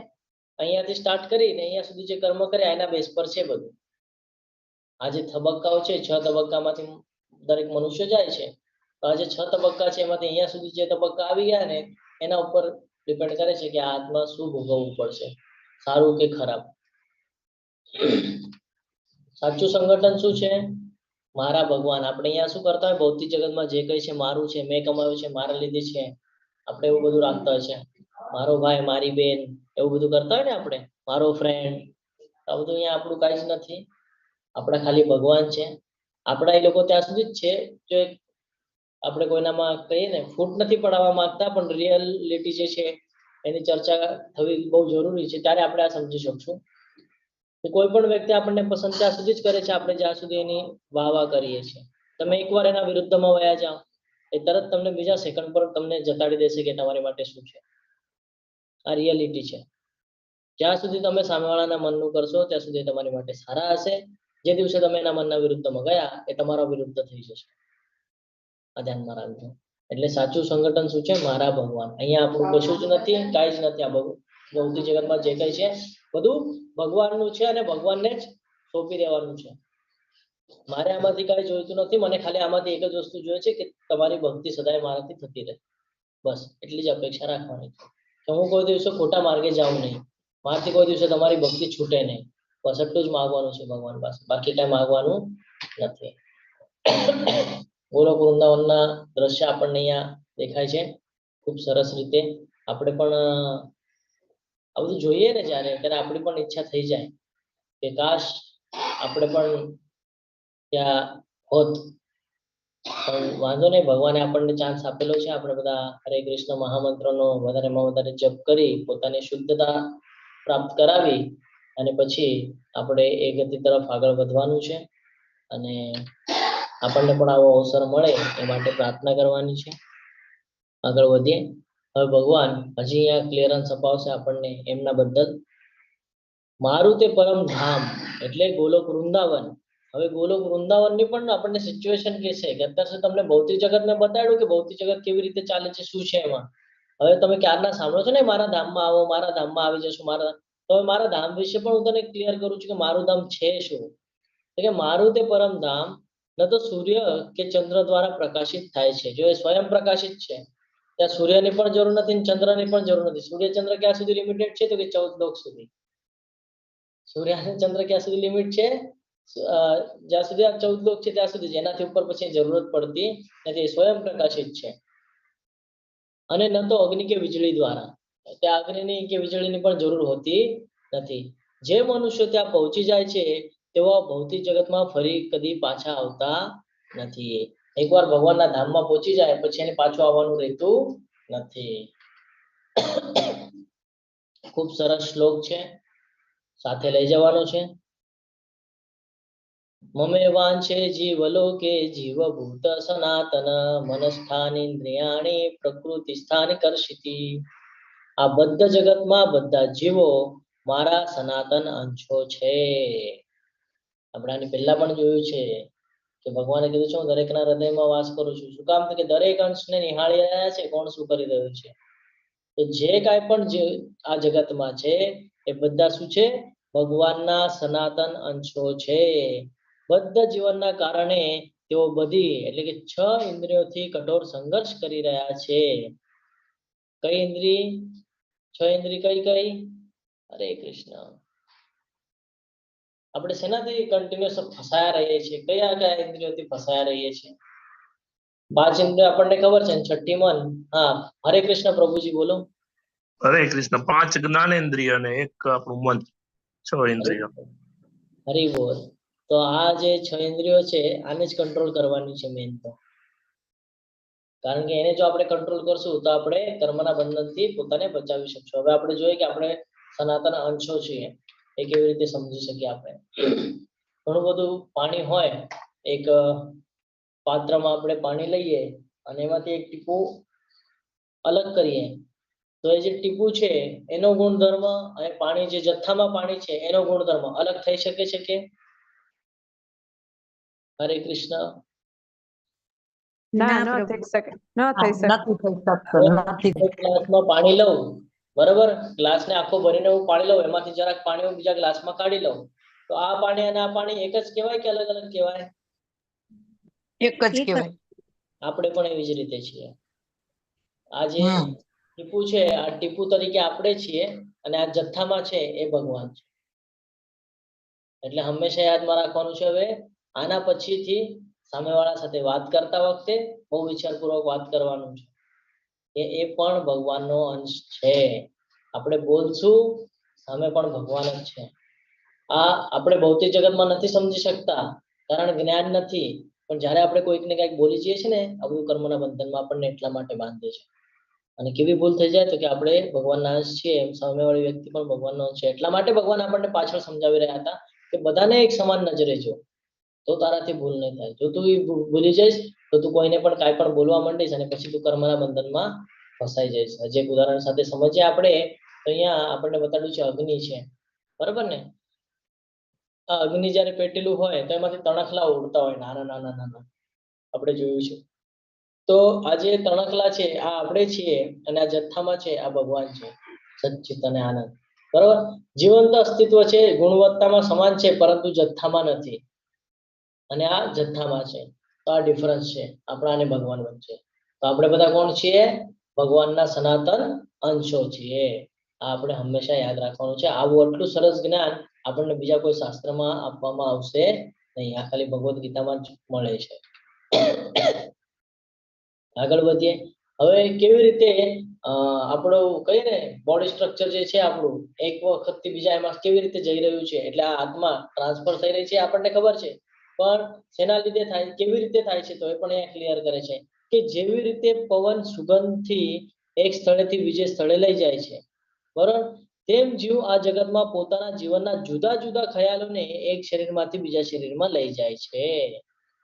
અહીંયાથી સ્ટાર્ટ કરીને અહીંયા સુધી જે કર્મ કર્યા એના બેઝ પર છે બધું. આ જે તબક્કાઓ છે 6 તબક્કામાંથી દરેક મનુષ્ય જાય છે. તો આ જે 6 તબક્કા છે એમાંથી અહીંયા સુધી જે તબક્કા આવી ગયા ને એના ઉપર ડિપેન્ડ કરે છે કે આ આત્મા શું ભોગવવું પડશે, સારું કે ખરાબ. સાચું સંગઠન શું છે? મારા ભગવાન. આપણે અહીંયા શું કરતા હોય ભૌતિક જગતમાં જે કઈ છે મારું છે, મેં કમાવ્યું છે, મારા લીધે છે, આપણે એવું બધું રાખતા હોય છે. મારો ભાઈ, મારી બેન, એવું બધું કરતા હોય ને આપણે, મારો ફ્રેન્ડ. આ બધું અહીંયા આપણું કાંઈ જ નથી. આપણા ખાલી ભગવાન છે. આપણા એ લોકો ત્યાં સુધી જ છે જો આપણે કોઈનામાં કહીએ ને ફૂટ નથી પડાવવા માંગતા, પણ રિયાલિટી જે છે એની ચર્ચા થવી બહુ જરૂરી છે. ત્યારે આપણે આ સમજી શકશું કે કોઈ પણ વ્યક્તિ આપણને પસંદ ત્યાં સુધી જ કરે છે આપણે જ્યાં સુધી એની વાહ કરીએ છીએ. તમે એકવાર એના વિરુદ્ધમાં વયા જાઓ એ તરત તમને બીજા સેકન્ડ પર તમને જતાડી દેશે કે તમારી માટે શું છે. આ રિયાલિટી છે. જ્યાં સુધી તમે સામેવાળાના મનનું કરશો ત્યાં સુધી તમારી માટે સારા હશે. જે દિવસે તમે એના મનના વિરુદ્ધમાં ગયા એ તમારા વિરુદ્ધ થઈ જશે. આ ધ્યાનમાં રાખજો. એટલે સાચું સંગઠન શું છે? મારા ભગવાન. અહીંયા આપણું કશું જ નથી, કાંઈ જ નથી. આ ભૌતિક જગતમાં જે કંઈ છે બધું ભગવાનનું છે અને ભગવાનને જ સોંપી દેવાનું છે. મારે આમાંથી કાંઈ જોઈતું નથી. મને ખાલી આમાંથી એક જ વસ્તુ જોઈએ છે કે તમારી ભક્તિ સદાય મારાથી થતી રહે. બસ એટલી જ અપેક્ષા રાખવાની કે હું કોઈ દિવસે ખોટા માર્ગે જાઉં નહીં, મારાથી કોઈ દિવસે તમારી ભક્તિ છૂટે નહીં. બસ એટલું જ માંગવાનું છે ભગવાન પાસે, બાકી કાંઈ માંગવાનું નથી. ગોલોક વૃંદાવનના દ્રશ્ય આપણને અહીંયા દેખાય છે ખૂબ સરસ રીતે. આપણે પણ આ બધું જોઈએ ને જ્યારે ત્યારે આપણી પણ ઈચ્છા થઈ જાય કે કાશ આપણે પણ ત્યાં હોત. પણ વાંધો નહીં, ભગવાને આપણને ચાન્સ આપેલો છે. આપણે બધા હરે કૃષ્ણ મહામંત્રનો વધારેમાં વધારે જપ કરી પોતાની શુદ્ધતા પ્રાપ્ત કરાવી અને પછી આપણે એ ગતિ તરફ આગળ વધવાનું છે. અને આપણને પણ આવો અવસર મળે એ માટે પ્રાર્થના કરવાની છે. આગળ વધીએ. હવે ભગવાન હજી અહીંયા ક્લિયરન્સ અપાવશે આપણને એમના બદલ. મારું તે પરમ ધામ એટલે ગોલોક વૃંદાવન. હવે ગોલોક વૃંદાવનની પણ આપણને સિચ્યુએશન કે છે કે અત્યાર સુધી તમને ભૌતિક જગત મેં બતાવ્યું કે ભૌતિક જગત કેવી રીતે ચાલે છે, શું છે એમાં. હવે તમે ક્યારના સાંભળો છો ને મારા ધામમાં આવો, મારા ધામમાં આવી જશો. તો મારા ધામ વિશે પણ હું તને ક્લિયર કરું છું કે મારું ધામ છે શું. કે મારું તે પરમ ધામ ન તો સૂર્ય કે ચંદ્ર દ્વારા પ્રકાશિત થાય છે. જો એ સ્વયં પ્રકાશિત છે ત્યાં સૂર્યની પણ જરૂર નથી, ચંદ્રની પણ જરૂર નથી. સૂર્ય ચંદ્ર ક્યાં સુધી લિમિટેડ છે? તો કે 14 લોક સુધી. સૂર્ય અને ચંદ્ર ક્યાં સુધી લિમિટ છે? જ્યાં સુધી આ 14 લોક છે ત્યાં સુધી. જેનાથી ઉપર પછી જરૂરત પડતી નથી. સ્વયં પ્રકાશિત છે. અને ન તો અગ્નિ કે વીજળી દ્વારા. ત્યાં અગ્નિની કે વીજળીની પણ જરૂર હોતી નથી. જે મનુષ્યો ત્યાં પહોંચી જાય છે તેઓ ભૌતિક જગતમાં ફરી કદી પાછા આવતા નથી. એકવાર ભગવાનના ધામમાં પહોંચી જાય પછી એને પાછું આવવાનું રહેતું નથી. ખૂબ સરસ શ્લોક છે, સાથે લઈ જવાનો છે. મમે વાંછે જીવલોકે જીવભૂત સનાતન મનસ્થાનેન્દ્રિયાણિ પ્રકૃતિ સ્થાન કર્ષિતિ. આ બધા જગતમાં બધા જીવો મારા સનાતન અંશો છે. આપણે આની પહેલા પણ જોયું છે કે ભગવાને કીધું છે હું દરેકના હૃદયમાં વાસ કરું છું. શું કામ? કે દરેક અંશને નિહાળી રહ્યા છે કોણ શું કરી રહ્યું છે. તો જે કાંઈ પણ આ જગતમાં છે એ બધા શું છે? ભગવાનના સનાતન અંશો છે. બધા જીવનના કારણે તેઓ બધી એટલે કે 6 ઇન્દ્રિયોથી કઠોર સંઘર્ષ કરી રહ્યા છે. કઈ ઇન્દ્રિય? 6 ઇન્દ્રિય કઈ કઈ? હરે કૃષ્ણ. આપણે શેનાથી કન્ટિન્યુઅસ ફસાયા રહીએ છીએ? કયા કયા ઇન્દ્રિયોથી ફસાયા રહીએ છીએ? 5 ઇન્દ્રિયો આપણને ખબર છે, 6ઠ્ઠી મન. હા, હરે કૃષ્ણ પ્રભુજી બોલો. હરે કૃષ્ણ. 5 જ્ઞાનેન્દ્રિય અને 1 આપણું મન, 6 ઇન્દ્રિયો. હરિ બોલ. તો આ જે 6 ઇન્દ્રિયો છે આને જ કંટ્રોલ કરવાની છે મેન તો. કારણ કે એને જો આપણે કંટ્રોલ કરશું તો આપણે કર્મના બંધનથી પોતાને બચાવી શકશું. હવે આપણે જોઈએ કે આપણે સનાતન અંશો છીએ એ કેવી રીતે સમજી શકીએ. આપણે ઘણું બધું પાણી હોય, એક પાત્રમાં આપણે પાણી લઈએ અને એમાંથી એક ટીપું અલગ કરીએ તો એ જે ટીપું છે એનો ગુણધર્મ અને પાણી જે જથ્થામાં પાણી છે એનો ગુણધર્મ અલગ થઈ શકે છે કે હરે કૃષ્ણ. ના ના ન પ્રભુ. થઈ શકે ન થઈ શકે નથી થઈ શકતું, નથી થઈ શકતું. ગ્લાસમાં પાણી લઉં, બરાબર, ગ્લાસને આખો ભરીને હું પાણી લઉં, એમાંથી જરાક પાણી હું બીજા ગ્લાસમાં કાઢી લઉં, તો આ પાણી અને આ પાણી એક જ કહેવાય કે અલગ અલગ કહેવાય? એક જ કહેવાય. આપણે પણ એવી જ રીતે છીએ. આ જે હમ ટીપુ છે, આ ટીપુ તરીકે આપણે છીએ, અને આ જથ્થામાં છે એ ભગવાન છે. એટલે હંમેશા યાદમાં રાખવાનું છે. હવે આના પછીથી સામેવાળા સાથે વાત કરતા વખતે બહુ વિચારપૂર્વક વાત કરવાનું છે કે એ પણ ભગવાનનો અંશ છે. આપણે બોલશું સામે પણ ભગવાન જ છે. આ આપણે ભૌતિક જગતમાં નથી સમજી શકતા, કારણ જ્ઞાન નથી. પણ જ્યારે આપણે કોઈકને કંઈક બોલી જઈએ છીએ ને, આ બધું કર્મના બંધનમાં આપણને એટલા માટે બાંધે છે. અને કેવી ભૂલ થઈ જાય તો કે આપણે ભગવાનના અંશ છીએ, એમ સામેવાળી વ્યક્તિ પણ ભગવાનનો અંશ છે. એટલા માટે ભગવાન આપણને પાછળ સમજાવી રહ્યા હતા કે બધાને એક સમાન નજરે જો, તો તારાથી ભૂલ નહીં થાય. જો તું ભૂલી જઈશ તો તું કોઈને પણ કાંઈ પણ બોલવા માંડીશ અને પછી તું કર્મના બંધનમાં ફસાઈ જઈશ. હજી એક ઉદાહરણ સાથે સમજીએ આપણે, તો અહીંયા આપણને બતાડ્યું છે અગ્નિ છે, બરાબર ને? આ અગ્નિ જ્યારે પેટેલું હોય તો એમાંથી તણખલા ઉડતા હોય, નાના નાના નાના, આપણે જોયું છે. તો આ જે તણખલા છે આ આપણે છીએ, અને આ જથ્થામાં છે આ ભગવાન છે, સચ્ચિત અને આનંદ, બરાબર? જીવંત અસ્તિત્વ છે, ગુણવત્તામાં સમાન છે, પરંતુ જથ્થામાં નથી. અને આ જથ્થામાં છે. તો આ ડિફરન્સ છે આપણા અને ભગવાન વચ્ચે. તો આપણે બધા કોણ છીએ? ભગવાનના સનાતન અંશો છીએ. આ આપણે હંમેશા યાદ રાખવાનું છે. આવું આટલું સરસ જ્ઞાન આપણને બીજા કોઈ શાસ્ત્રમાં આપવામાં આવશે નહીં. આ ખાલી ભગવદ્ ગીતામાં જ મળે છે. આગળ વધીએ. હવે કેવી રીતે આપણું કહીએ ને બોડી સ્ટ્રક્ચર જે છે આપણું, એક વખતથી બીજા એમાં કેવી રીતે જઈ રહ્યું છે, એટલે આ આત્મા ટ્રાન્સફર થઈ રહી છે આપણને ખબર છે. પણ શેના લીધે થાય, કેવી રીતે થાય છે, તો એ પણ એ ક્લિયર કરે છે કે જેવી રીતે પવન સુગંધથી એક સ્થળેથી બીજે સ્થળે લઈ જાય છે, બરાબર, તેમ જીવ આ જગતમાં પોતાના જીવનના જુદા જુદા ખ્યાલોને એક શરીરમાંથી બીજા શરીરમાં લઈ જાય છે.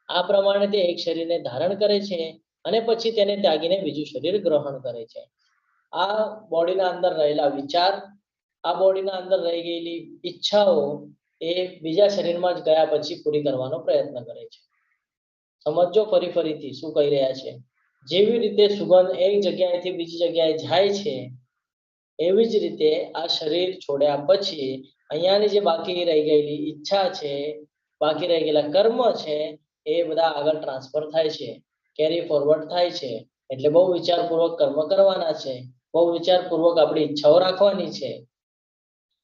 આ પ્રમાણે તે એક શરીરને ધારણ કરે છે અને પછી તેને ત્યાગીને બીજું શરીર ગ્રહણ કરે છે. આ બોડીના અંદર રહેલા વિચાર, આ બોડીના અંદર રહી ગયેલી ઈચ્છાઓ એ બીજા શરીરમાં જ ગયા પછી પૂરી કરવાનો પ્રયત્ન કરે છે. સમજો ફરીથી શું કહી રહ્યા છે. જેવી રીતે સુગંધ એક જગ્યાએથી બીજી જગ્યાએ જાય છે, એવી જ રીતે આ શરીર છોડ્યા પછી અહીંયાની જે બાકી રહી ગયેલી ઈચ્છા છે, બાકી રહી ગયેલા કર્મ છે, એ બધા આગળ ટ્રાન્સફર થાય છે, કેરી ફોરવર્ડ થાય છે. એટલે બહુ વિચારપૂર્વક કર્મ કરવાના છે, બહુ વિચારપૂર્વક આપણી ઈચ્છાઓ રાખવાની છે.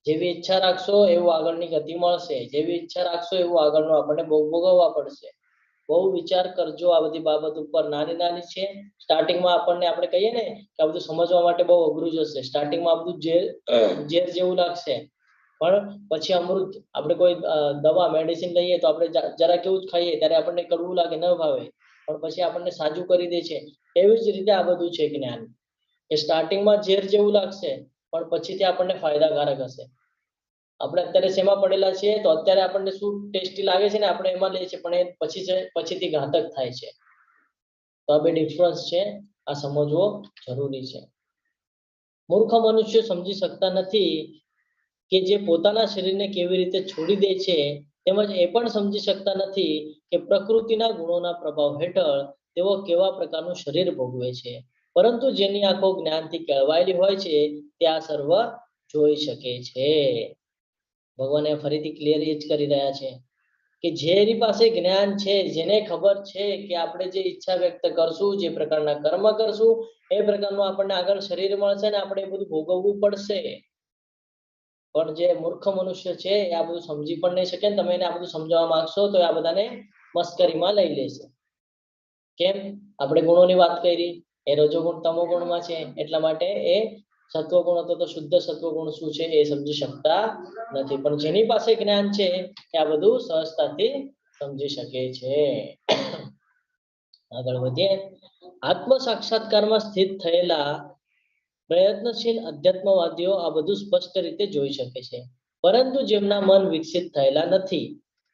જેવી ઈચ્છા રાખશો એવું આગળની ગતિ મળશે, જેવી ઈચ્છા રાખશો એવું આગળનું આપણને બહુ ભોગવવા પડશે. બહુ વિચાર કરજો આ બધી બાબત ઉપર. નાની નાની છે, સ્ટાર્ટિંગમાં આપણને આપણે કહીએ ને કે આ બધું સમજવા માટે બહુ અઘરું જશે. સ્ટાર્ટિંગમાં આ બધું ઝેર જેવું લાગશે, પણ પછી અમૃત. આપણે કોઈ દવા મેડિસિન લઈએ તો આપણે જરા કેવું જ ખાઈએ ત્યારે આપણને કડવું લાગે, ન ભાવે, પણ પછી આપણને સાજું કરી દે છે. એવી જ રીતે આ બધું છે જ્ઞાન, કે સ્ટાર્ટિંગમાં ઝેર જેવું લાગશે પણ પછીથી આપણને ફાયદાકારક હશે. આપણે અત્યારે શેમાં પડેલા છીએ તો અત્યારે આપણને શું ટેસ્ટી લાગે છે ને આપણે એમાં લઈએ છીએ, પણ એ પછીથી ઘાતક થાય છે. તો આ બે ડિફરન્સ છે, આ સમજવો જરૂરી છે. મૂર્ખ મનુષ્ય સમજી શકતા નથી કે જે પોતાના શરીરને કેવી રીતે છોડી દે છે, તેમજ એ પણ સમજી શકતા નથી કે પ્રકૃતિના ગુણોના પ્રભાવ હેઠળ તેઓ કેવા પ્રકારનું શરીર ભોગવે છે. પરંતુ જેની આંખો જ્ઞાનથી કેળવાયેલી હોય છે તે આ સર્વ જોઈ શકે છે. ભગવાને ફરીથી ક્લિયર એ જ કરી રહ્યા છે કે જેની પાસે જ્ઞાન છે, જેને ખબર છે કે આપણે જે ઈચ્છા વ્યક્ત કરશું, જે પ્રકારના કર્મ કરશું, એ પ્રકારનું આપણને આગળ શરીર મળશે ને આપણે એ બધું ભોગવવું પડશે. પણ જે મૂર્ખ મનુષ્ય છે એ આ બધું સમજી પણ નહીં શકે. તમે એને આ બધું સમજાવવા માંગશો તો આ બધાને મસ્કરીમાં લઈ લેશે. કેમ? આપણે ગુણોની વાત કરી, એ રજોગુણ તમોગુણમાં છે, એટલા માટે એ સત્વગુણ હતો તો શુદ્ધ સત્વગુણ શું છે એ સમજી શકતા નથી. પણ જેની પાસે જ્ઞાન છે એ આ બધું સહજતાથી સમજી શકે છે. આગળ વધીએ. આત્મ સાક્ષાત્કારમાં સ્થિત થયેલા પ્રયત્નશીલ અધ્યાત્મવાદીઓ આ બધું સ્પષ્ટ રીતે જોઈ શકે છે, પરંતુ જેમના મન વિકસિત થયેલા નથી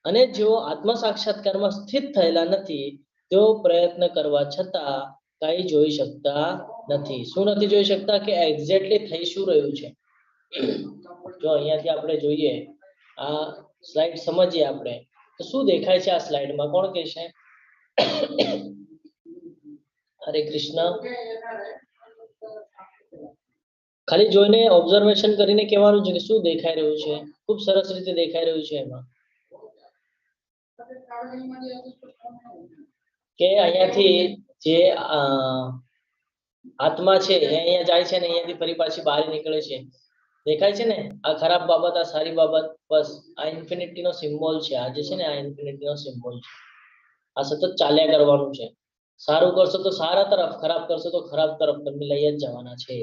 અને જેઓ આત્મ સાક્ષાત્કારમાં સ્થિત થયેલા નથી, તેઓ પ્રયત્ન કરવા છતાં કઈ જોઈ શકતા નથી. શું નથી જોઈ શકતા? કે એક્ઝેક્ટલી થઈ શું રહ્યું છે. જો અહીંયાથી આપણે જોઈએ, આ સ્લાઇડ સમજીએ આપણે તો શું દેખાય છે આ સ્લાઇડમાં કોણ કહેશે? હરે કૃષ્ણ. ખાલી જોઈને ઓબ્ઝર્વેશન કરીને કહેવાનું છે કે શું દેખાઈ રહ્યું છે. ખૂબ સરસ રીતે દેખાઈ રહ્યું છે એમાં કે અહીંયાથી જે આત્મા છે એ અહીંયા જાય છે ને અહીંયાથી ફરી પાછી બહાર નીકળે છે. દેખાય છે ને? આ ખરાબ બાબત, આ સારી બાબત, બસ આ ઇન્ફિનિટી નો સિમ્બોલ છે. આ જે છે ને આ ઇન્ફિનિટી નો સિમ્બોલ છે. આ સતત ચાલ્યા કરવાનું છે. સારું કરશો તો સારા તરફ, ખરાબ કરશો તો ખરાબ તરફ તમને લઈ જ જવાના છે.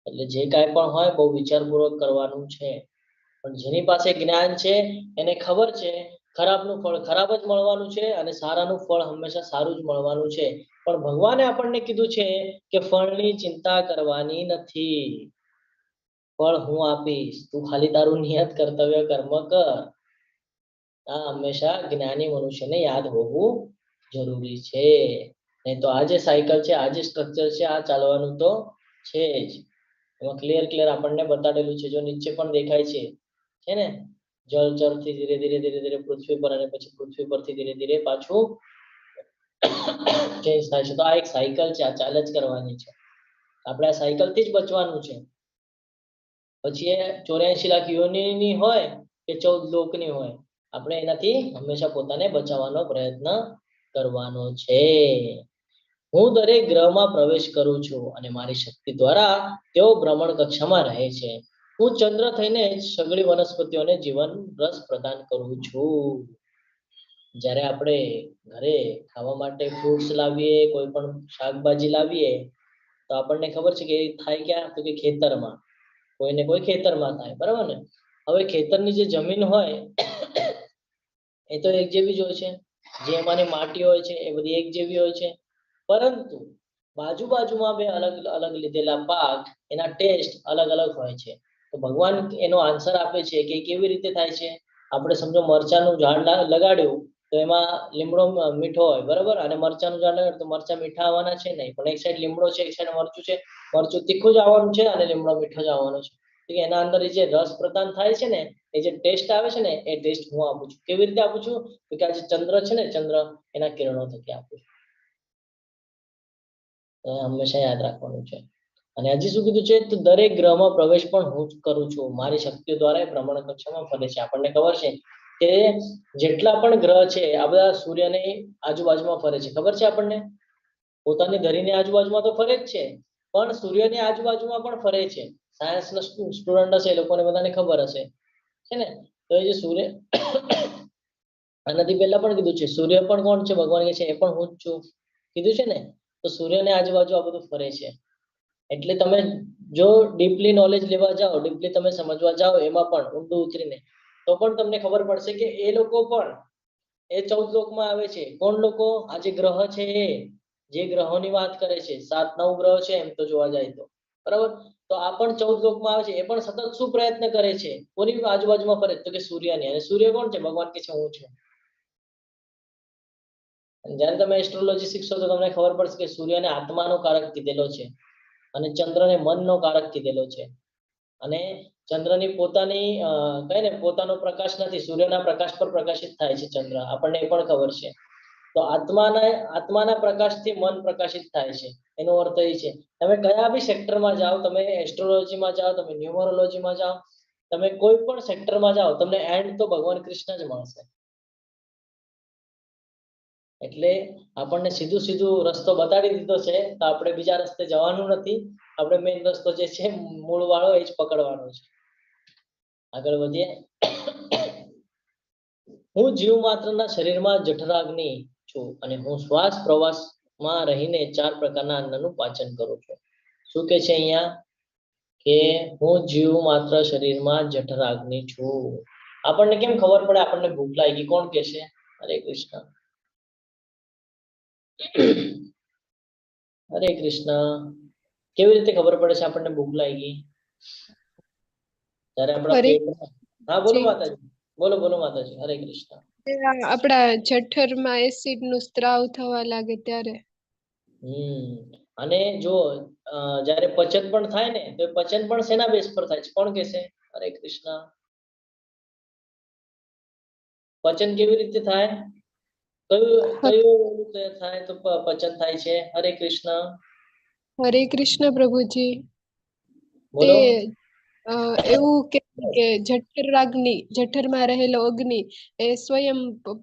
એટલે જે કાંઈ પણ હોય બહુ વિચારપૂર્વક કરવાનું છે. પણ જેની પાસે જ્ઞાન છે એને ખબર છે ખરાબનું ફળ ખરાબ જ મળવાનું છે અને સારાનું ફળ હંમેશા સારું જ મળવાનું છે. પણ ભગવાને આપણને કીધું છે કે ફળની ચિંતા કરવાની નથી. ફળ હું આપીશ, તું ખાલી તારું નિયત કર્તવ્ય કર્મ કર. આ હંમેશા જ્ઞાની મનુષ્યને યાદ હોવું જરૂરી છે. નહીં તો આ જે સાયકલ છે, આ જે સ્ટ્રક્ચર છે, આ ચાલવાનું તો છે જ. એમાં ક્લિયર આપણને બતાડેલું છે. જો નીચે પણ દેખાય છે ને, જળથી ધીરે ધીરે પૃથ્વી પર અને પછી પૃથ્વી પરથી ધીરે ધીરે પાછું ચેન્જ થાય છે. તો આ એક સાયકલ છે, આ ચાલ જ કરવાની છે. આપણે આ સાયકલ થી જ બચવાનું છે. પછી એ 84 લાખ યોનિની હોય કે 14 લોકની હોય, આપણે એનાથી હંમેશા પોતાને બચાવવાનો પ્રયત્ન કરવાનો છે. હું દરેક ગ્રહમાં પ્રવેશ કરું છું અને મારી શક્તિ દ્વારા તેઓ ભ્રમણ કક્ષામાં રહે છે. હું ચંદ્ર થઈને સઘળી વનસ્પતિઓને જીવન રસ પ્રદાન કરું છું. જ્યારે આપણે ઘરે ખાવા માટે ફ્રૂટ્સ લાવીએ, કોઈ પણ શાકભાજી લાવીએ તો આપણને ખબર છે કે એ થાય ક્યાં? તો કે ખેતરમાં. કોઈને કોઈ ખેતરમાં થાય, બરાબર ને? હવે ખેતરની જે જમીન હોય એ તો એક જેવી જ હોય છે. જે એમાંની માટી હોય છે એ બધી એક જેવી હોય છે. પરંતુ બાજુમાં બે અલગ અલગ લીધેલા પાક, એના ટેસ્ટ અલગ અલગ હોય છે. તો ભગવાન એનો આન્સર આપે છે કે કેવી રીતે થાય છે. આપણે સમજો મરચાનું ઝાડ લગાડ્યું તો એમાં લીમડો મીઠો હોય, બરાબર? અને મરચાનું ઝાડ લગાડ્યું તો મરચા મીઠા આવવાના છે નહીં. પણ એક સાઈડ લીમડો છે, એક સાઈડ મરચું છે. મરચું તીખું જ આવવાનું છે અને લીમડો મીઠો જ આવવાનો છે. તો એના અંદર જે રસ પ્રદાન થાય છે ને, એ જે ટેસ્ટ આવે છે ને, એ ટેસ્ટ હું આપું છું. કેવી રીતે આપું છું? તો કે આ જે ચંદ્ર છે ને, ચંદ્ર એના કિરણો થકી આપું છું. હંમેશા યાદ રાખવાનું છે. અને હજી શું કીધું છે? તો દરેક ગ્રહમાં પ્રવેશ પણ હું જ કરું છું. મારી શક્તિઓ દ્વારા ભ્રમણ કક્ષામાં ફરે છે. આપણને ખબર છે કે જેટલા પણ ગ્રહ છે આ બધા સૂર્યની આજુબાજુમાં ફરે છે. ખબર છે આપણને? પોતાની ધરીની આજુબાજુમાં તો ફરે જ છે, પણ સૂર્યની આજુબાજુમાં પણ ફરે છે. સાયન્સના સ્ટુડન્ટ હશે એ લોકોને બધાને ખબર હશે, છે ને? તો એ જે સૂર્ય આનાથી પહેલા પણ કીધું છે સૂર્ય પણ કોણ છે? ભગવાન કહે છે એ પણ હું જ છું. કીધું છે ને? તો સૂર્યની આજુબાજુ આ બધું ફરે છે. એટલે તમે જો ડીપલી નોલેજ લેવા જાઓ, ડીપલી તમે સમજવા જાઓ એમાં પણ ઊંડું ઉતરીને, તો પણ તમને ખબર પડશે કે એ લોકો પણ એ 14 લોકમાં આવે છે. કોણ લોકો? આ જે ગ્રહ છે એ, જે ગ્રહોની વાત કરે છે, 7-9 ગ્રહ છે એમ તો જોવા જાય તો, બરાબર? તો આ પણ 14 લોકમાં આવે છે. એ પણ સતત શું પ્રયત્ન કરે છે? કોની આજુબાજુમાં ફરે? તો કે સૂર્યની. અને સૂર્ય કોણ છે? ભગવાન કે છે હું છું. જ્યારે તમે એસ્ટ્રોલોજી શીખશો તો તમને ખબર પડશે કે સૂર્યને આત્માનો કારક કીધેલો છે અને ચંદ્રને મનનો કારક કીધેલો છે. અને ચંદ્રની પોતાની કહે ને પોતાનો પ્રકાશ નથી, સૂર્યના પ્રકાશ પર પ્રકાશિત થાય છે ચંદ્ર. આપણને એ પણ ખબર છે. તો આત્માના પ્રકાશથી મન પ્રકાશિત થાય છે. એનો અર્થ એ છે તમે કયા બી સેક્ટરમાં જાઓ, તમે એસ્ટ્રોલોજીમાં જાઓ, તમે ન્યુમરોલોજીમાં જાઓ, તમે કોઈ પણ સેક્ટરમાં જાઓ, તમને એન્ડ તો ભગવાન કૃષ્ણ જ મળશે. એટલે આપણને સીધું રસ્તો બતાડી દીધો છે, તો આપણે બીજા રસ્તે જવાનું નથી. આપણે મેઇન રસ્તો જે છે મૂળ વાળો એ જ પકડવાનો છે. આગળ વધીએ. હું જીવ માત્રના શરીરમાં જઠરાગ્નિ છું અને હું શ્વાસ પ્રવાસમાં રહીને 4 પ્રકારના અન્નનું પાચન કરું છું. શું કે છે અહીંયા? કે હું જીવ માત્ર શરીરમાં જઠરાગ્નિ છું. આપણને કેમ ખબર પડે આપણને ભૂખ લાગી? કોણ કે છે? હરે કૃષ્ણ. હરે કૃષ્ણ. કેવી રીતે ખબર પડે છે આપણને ભૂખ લાગી? ત્યારે આપણા પેટમાં. હા બોલો માતાજી, બોલો માતાજી. હરે કૃષ્ણ. આપણા જઠરમાં એસિડ નું સ્ત્રાવ થવા લાગે ત્યારે. અને જો જ્યારે પચન પણ થાય ને, તો પચન પણ શેના બેઝ પર થાય છે? કોણ કહેશે? હરે કૃષ્ણ. પચન કેવી રીતે થાય? કયું કયું થાય તો પચન થાય છે? હરે કૃષ્ણ. હરે કૃષ્ણ પ્રભુજી. બોલો. એવું કે જઠરમાં રહેલો અગ્નિ એ સ્વયં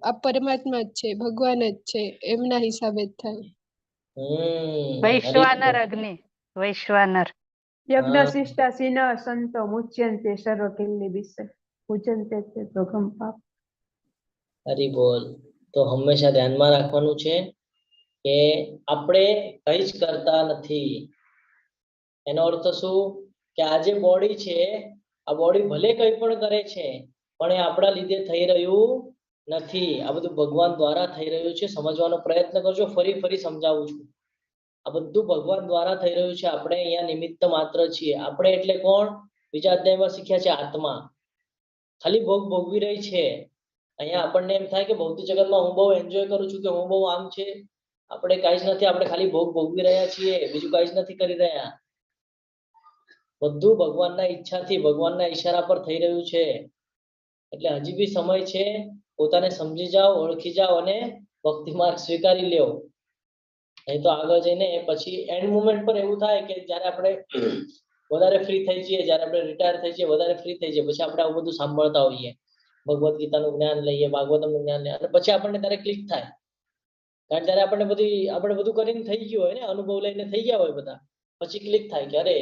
આ પરમાત્મા જ છે, ભગવાન જ છે, એમના હિસાબે જ થાય. વૈશ્વાનર અગ્નિ, વૈશ્વાનર. યજ્ઞ શિષ્ટાસીન સંતો મુચ્યંતે સર્વ કિલ્લિભિષ પૂજન્તે તે ભોગમ પાપ. હરિ બોલ. તો હંમેશા ધ્યાનમાં રાખવાનું છે કે આપણે કઈ જ કરતા નથી. એનો અર્થ શું કે આ જે બોડી છે, આ બોડી ભલે કંઈ પણ કરે છે પણ એ આપણા લીધે થઈ રહ્યું નથી. આ બધું ભગવાન દ્વારા થઈ રહ્યું છે. સમજવાનો પ્રયત્ન કરજો. ફરી ફરી સમજાવું છું. આ બધું ભગવાન દ્વારા થઈ રહ્યું છે. આપણે અહીંયા નિમિત્ત માત્ર છીએ. આપણે એટલે કોણ? બીજા અધ્યાયમાં શીખ્યા છે આત્મા. ખાલી ભોગ ભોગવી રહી છે. અહીંયા આપણને એમ થાય કે ભૌતિક જગતમાં હું બહુ એન્જોય કરું છું, કે હું બહુ આમ છે. આપણે કાંઈ જ નથી. આપણે ખાલી ભોગ ભોગવી રહ્યા છીએ, બીજું કાંઈ જ નથી કરી રહ્યા. બધું ભગવાનના ઈચ્છાથી, ભગવાનના ઈશારા પર થઈ રહ્યું છે. એટલે હજી બી સમય છે. પોતાને સમજી જાઓ, ઓળખી જાઓ અને ભક્તિ માર્ગ સ્વીકારી લ્યો. નહીં તો આગળ જઈને પછી એન્ડ મોમેન્ટ પર એવું થાય કે જ્યારે આપણે વધારે ફ્રી થઈ જઈએ, જ્યારે આપણે રિટાયર થઈ જઈએ, વધારે ફ્રી થઈ જઈએ, પછી આપણે આવું બધું સાંભળતા હોઈએ, ભગવદ્ ગીતાનું જ્ઞાન લઈએ, ભાગવતમનું જ્ઞાન લઈએ, અને પછી આપણને ત્યારે ક્લિક થાય. કારણ ત્યારે આપણે બધું કરીને થઈ ગયું હોય ને, અનુભવ લઈને થઈ ગયા હોય બધા, પછી ક્લિક થાય કે અરે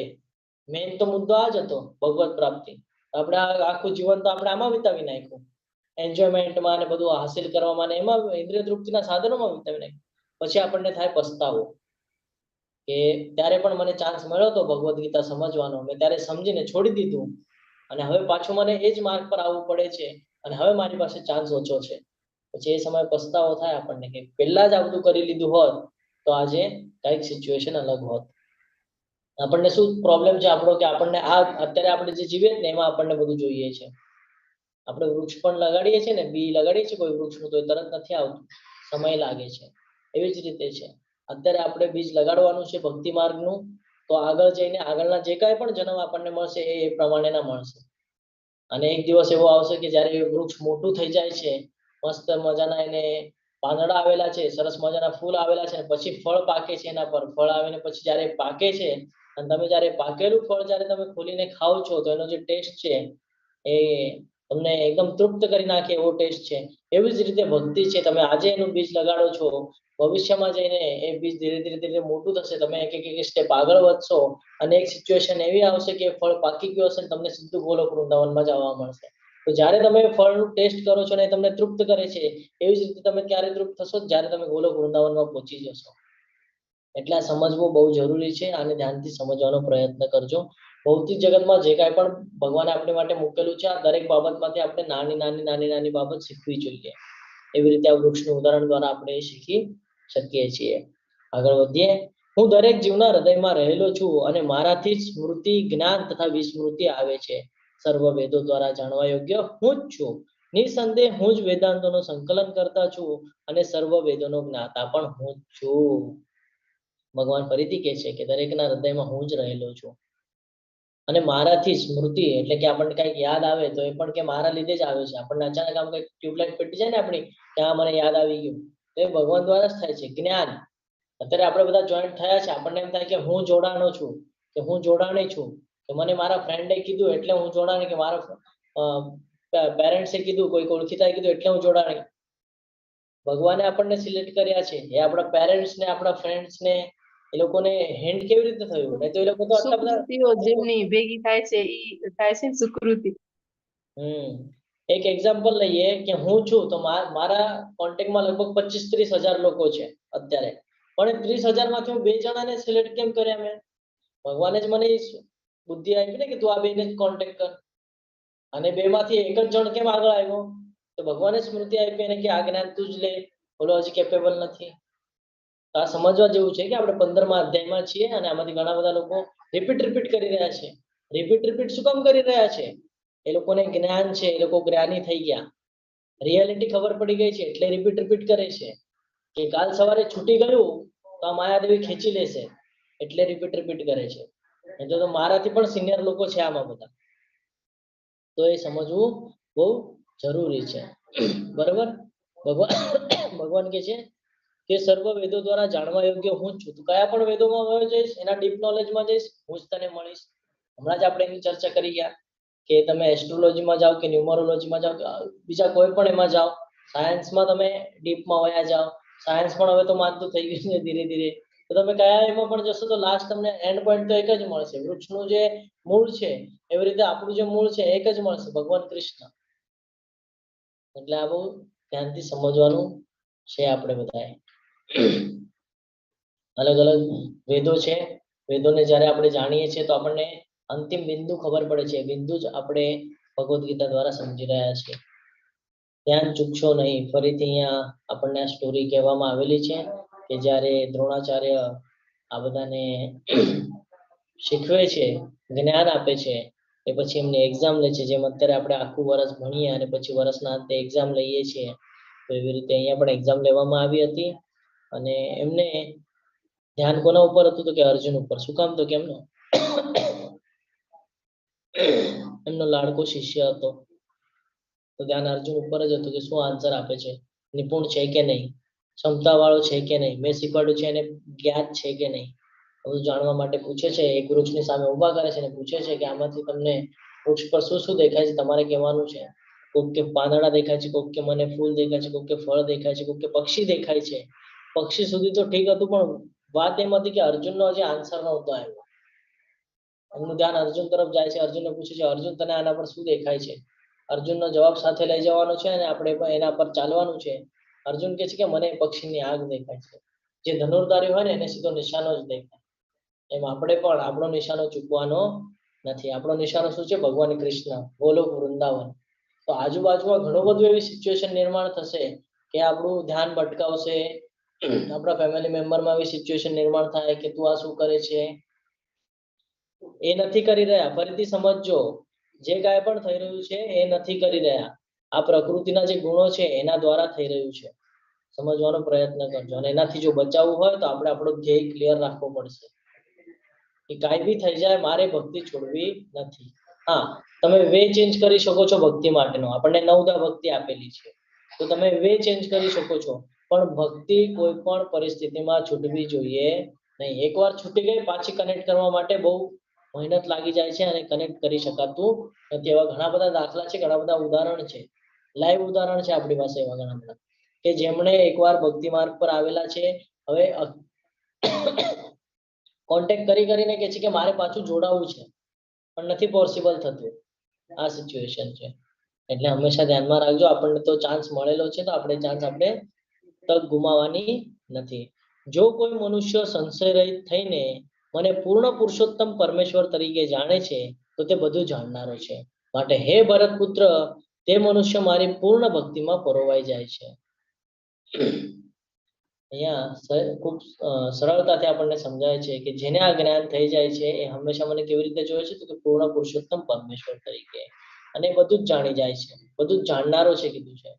મેઇન તો મુદ્દો આ જ હતો, ભગવત પ્રાપ્તિ. આપણે આખું જીવન તો આપણે આમાં વિતાવી નાખ્યું, એન્જોયમેન્ટમાં અને બધું હાસિલ કરવામાં, એમાં ઇન્દ્રિય તૃપ્તિના સાધનોમાં વિતાવી નાખ્યું. પછી આપણને થાય પસ્તાવો કે ત્યારે પણ મને ચાન્સ મળ્યો હતો ભગવદ્ ગીતા સમજવાનો, મેં ત્યારે સમજીને છોડી દીધું, અને હવે પાછું મને એ જ માર્ગ પર આવવું પડે છે, અને હવે મારી પાસે ચાન્સ ઓછો છે. પછી એ સમયે પસ્તાવો થાય આપણને કે પહેલા જ આ બધું કરી લીધું હોત તો આજે કઈક સિચ્યુએશન અલગ હોત. આપણને શું પ્રોબ્લેમ છે આપણો કે આપણને આ અત્યારે આપણે જે જીવીએ ને એમાં આપણને બધું જોઈએ છે. આપણે વૃક્ષ પણ લગાડીએ છીએ ને, બી લગાડીએ છીએ કોઈ વૃક્ષનું, તો એ તરત નથી આવતું, સમય લાગે છે. એવી જ રીતે છે, અત્યારે આપણે બીજ લગાડવાનું છે ભક્તિ માર્ગનું, તો આગળ જઈને આગળના જે કાંઈ પણ જન્મ આપણને મળશે એ પ્રમાણેના મળશે. અને એક દિવસ એવો આવશે કે જ્યારે એ વૃક્ષ મોટું થઈ જાય છે, મસ્ત મજાના એને પાંદડા આવેલા છે, સરસ મજાના ફૂલ આવેલા છે, પછી ફળ પાકે છે. એના પર ફળ આવીને પછી જ્યારે પાકે છે, અને તમે જ્યારે પાકેલું ફળ જ્યારે તમે ખોલીને ખાઓ છો તો એનો જે ટેસ્ટ છે એ તમને એકદમ તૃપ્ત કરી નાખે એવો ટેસ્ટ છે. એવી જ રીતે ભક્તિ છે. તમે આજે એનું બીજ લગાડો છો, ભવિષ્યમાં જઈને એ બીજ ધીરે ધીરે મોટું થશે, તમે એક એક સ્ટેપ આગળ વધશો, અને એક સિચ્યુએશન એવી આવશે કે ફળ પાકી ગયું હશે, તમને સીધું ગોલોક વૃંદાવનમાં જવા મળશે. તો જ્યારે તમે ફળનું ટેસ્ટ કરો છો ને તમને તૃપ્ત કરે છે, એવી જ રીતે તમે ક્યારે તૃપ્ત થશો? જ્યારે તમે ગોલોક વૃંદાવનમાં પહોંચી જશો. એટલે આ સમજવું બહુ જરૂરી છે. આને ધ્યાનથી સમજવાનો પ્રયત્ન કરજો. ભૌતિક જગતમાં જે કાંઈ પણ ભગવાને આપણી માટે મૂકેલું છે, આ દરેક બાબતમાંથી આપણે નાની બાબત શીખવી જોઈએ. એવી રીતે આ વૃક્ષનું ઉદાહરણ દ્વારા આપણે શીખી શકીએ છીએ. આગળ વધીએ. હું દરેક જીવના હૃદયમાં રહેલો છું, અને મારાથી જ સ્મૃતિ, જ્ઞાન તથા વિસ્મૃતિ આવે છે. સર્વ વેદો દ્વારા જાણવા યોગ્ય હું જ છું. નિસંદેહ હું જ વેદાંતોનું સંકલન કરતા છું, અને સર્વ વેદોનો જ્ઞાતા પણ હું જ છું. ભગવાન ફરીથી કહે છે કે દરેકના હૃદયમાં હું જ રહેલો છું, અને મારાથી સ્મૃતિ એટલે કે આપણને કંઈક યાદ આવે તો એ પણ કે મારા લીધે જ આવે છે. આપણને અચાનક આમ કંઈક ટ્યુબલાઇટ પેટી જાય ને આપણી, કે આ મને યાદ આવી ગયું, તો એ ભગવાન દ્વારા જ થાય છે. જ્ઞાન, અત્યારે આપણે બધા જોઈન્ટ થયા છે, આપણને એમ થાય કે હું જોડાણો છું, કે હું જોડાણી છું, કે મને મારા ફ્રેન્ડે કીધું એટલે હું જોડાણી, કે મારા પેરેન્ટ્સે કીધું, કોઈ ઓળખીતાએ કીધું એટલે હું જોડાણી. ભગવાને આપણને સિલેક્ટ કર્યા છે. એ આપણા પેરેન્ટ્સ ને આપણા ફ્રેન્ડ્સ ને એ લોકોને હેન્ડ કેવી રીતે થયું? નહીં તો એ લોકો તો આટલા બધા સુકૃતિઓ જેમની ભેગી થાય છે ઈ થાય છે ને સુકૃતિ. એક એક્ઝામ્પલ લઈએ કે હું છું તો મારા કોન્ટેક્ટમાં લગભગ 25-30 હજાર લોકો છે અત્યારે, પણ 30,000 માંથી હું 2 જણાને સિલેક્ટ કેમ કર્યા? મેં ભગવાને જ મને બુદ્ધિ આપી ને કે તું આ બેને જ કોન્ટેક્ટ કર, અને 2 માંથી એક જ જણ કેમ આગળ આવ્યો? તો ભગવાને સ્મૃતિ આપી એને કે આ જ્ઞાન તું જ લે, બોલો હજી કેપેબલ નથી. તો આ સમજવા જેવું છે કે આપણે 15મા અધ્યાયમાં છીએ, અને આમાંથી ઘણા બધા લોકો રિપીટ કરી રહ્યા છે. રિપીટ શું કામ કરી રહ્યા છે? એ લોકોને જ્ઞાન છે, એ લોકો જ્ઞાની થઈ ગયા, રિયાલિટી ખબર પડી ગઈ છે, એટલે રિપીટ કરે છે. કે કાલ સવારે છૂટી ગયું તો આ માયાદેવી ખેંચી લેશે, એટલે રિપીટ કરે છે. એટલે તો મારાથી પણ સિનિયર લોકો છે આમાં બધા, તો એ સમજવું બહુ જરૂરી છે. બરોબર. ભગવાન કે છે કે સર્વ વેદો દ્વારા જાણવા યોગ્ય હું જ છું. તું કયા પણ વેદોમાં વયો જઈશ, એના ડીપ નોલેજમાં જઈશ, હું જ તને મળીશ. હમણાં જ આપણે એની ચર્ચા કરી ગયા કે તમે એસ્ટ્રોલોજીમાં જાઓ કે ન્યુમરોલોજીમાં જાઓ કે બીજા કોઈ પણ એમાં જાઓ, સાયન્સમાં તમે ડીપમાં વયા જાઓ. સાયન્સ પણ હવે તો માનતું થઈ ગયું છે ધીરે ધીરે. તો તમે કયા એમાં પણ જશો તો લાસ્ટ તમને એન્ડ પોઈન્ટ તો એક જ મળશે. વૃક્ષનું જે મૂળ છે એવી રીતે આપણું જે મૂળ છે એક જ મળશે, ભગવાન કૃષ્ણ. એટલે આ બહુ ધ્યાનથી સમજવાનું છે આપણે બધાએ. અલગ અલગ વેદો છે, વેદોને જ્યારે આપણે જાણીએ છીએ તો આપણને અંતિમ બિંદુ ખબર પડે છે. બિંદુ જ આપણે ભગવદ્ ગીતા દ્વારા સમજી રહ્યા છીએ. ધ્યાન ચૂકશો નહીં. ફરીથી અહીંયા આપણને આ સ્ટોરી કહેવામાં આવેલી છે કે જ્યારે દ્રોણાચાર્ય આ બધાને શીખવે છે, જ્ઞાન આપે છે, એ પછી એમને એક્ઝામ લે છે. જેમ અત્યારે આપણે આખું વર્ષ ભણીએ અને પછી વર્ષના અંતે એક્ઝામ લઈએ છીએ, તો એવી રીતે અહીંયા પણ એક્ઝામ લેવામાં આવી હતી. અને એમને ધ્યાન કોના ઉપર હતું તો કે અર્જુન ઉપર. શું કામ? તો કે એમનો લાડકો શિષ્ય હતો, તો ધ્યાન અર્જુન ઉપર જ હતું કે શું આન્સર આપે છે, નિપુણ છે કે નહીં, ક્ષમતા વાળો છે કે નહીં, મેં શીખવાડ્યું છે એને જ્ઞાત છે કે નહીં, બધું જાણવા માટે પૂછે છે. એક વૃક્ષની સામે ઉભા કરે છે અને પૂછે છે કે આમાંથી તમને વૃક્ષ પર શું શું દેખાય છે, તમારે કહેવાનું છે. કોઈક કે પાંદડા દેખાય છે, કોઈક કે મને ફૂલ દેખાય છે, કોઈક કે ફળ દેખાય છે, કોઈક કે પક્ષી દેખાય છે. પક્ષી સુધી તો ઠીક હતું, પણ વાત એમ હતી કે અર્જુનનો હજી આન્સર નહોતો આવ્યો. એમનું ધ્યાન અર્જુન તરફ જાય છે. અર્જુનને પૂછે છે, અર્જુન તને આના પર શું દેખાય છે? અર્જુનનો જવાબ સાથે લઈ જવાનો છે અને આપણે પણ એના પર ચાલવાનું છે. અર્જુન કહે છે કે મને પક્ષીની આગ દેખાય છે. જે ધનુર્ધારી હોય ને એને સીધો નિશાનો જ દેખાય. એમ આપણે પણ આપણો નિશાનો ચૂકવાનો નથી. આપણો નિશાનો શું છે? ભગવાન કૃષ્ણ, ગોલોક વૃંદાવન. તો આજુબાજુમાં ઘણું બધું એવી સિચ્યુએશન નિર્માણ થશે કે આપણું ધ્યાન ભટકાવશે. આપણા ફેમિલી મેમ્બરમાં એવી સિચ્યુએશન નિર્માણ થાય કે તું આ શું કરે છે, એ નથી કરી રહ્યા. ફરીથી સમજજો, જે કાંઈ પણ થઈ રહ્યું છે એ નથી કરી રહ્યા. આ પ્રકૃતિના જે ગુણો છે એના દ્વારા થઈ રહ્યું છે. સમજવાનો પ્રયત્ન કરજો. અને એનાથી જો બચાવવું હોય તો આપણે આપણો ધ્યેય ક્લિયર રાખવો પડશે કે કાંઈ બી થઈ જાય મારે ભક્તિ છોડવી નથી. હા, તમે વે ચેન્જ કરી શકો છો ભક્તિ માટેનો. આપણને 9 ભક્તિ આપેલી છે, તો તમે વે ચેન્જ કરી શકો છો, પણ ભક્તિ કોઈ પણ પરિસ્થિતિમાં છૂટવી જોઈએ નહીં. એકવાર છૂટી ગઈ પાછી કનેક્ટ કરવા માટે બહુ મહેનત લાગી જાય છે અને કનેક્ટ કરી શકાતું નથી. એવા ઘણા બધા દાખલા છે, ઘણા બધા ઉદાહરણ છે, લાઈવ ઉદાહરણ છે આપણી પાસે એવા ઘણા બધા કે જેમણે એકવાર ભક્તિ માર્ગ પર આવેલા છે, હવે કોન્ટેક્ટ કરીને કહે છે કે મારે પાછું જોડાવું છે, પણ નથી પોસિબલ થતું. આ સિચ્યુએશન છે. એટલે હંમેશા ધ્યાનમાં રાખજો, આપણને તો ચાન્સ મળેલો છે તો આપણે ચાન્સ આપણે તક ગુમાવવાની નથી. જો કોઈ મનુષ્ય સંશય રહિત થઈને મને પૂર્ણ પુરુષોત્તમ પરમેશ્વર તરીકે જાણે છે તો તે બધું જાણનારો છે. માટે હે ભરત પુત્ર, તે મનુષ્ય મારી પૂર્ણ ભક્તિમાં પરોવાઈ જાય છે. અહીંયા ખૂબ સરળતાથી આપણને સમજાય છે કે જેને આ જ્ઞાન થઈ જાય છે એ હંમેશા મને કેવી રીતે જોયે છે તો કે પૂર્ણ પુરુષોત્તમ પરમેશ્વર તરીકે. અને બધું જ જાણી જાય છે, બધું જ જાણનારો છે કીધું છે.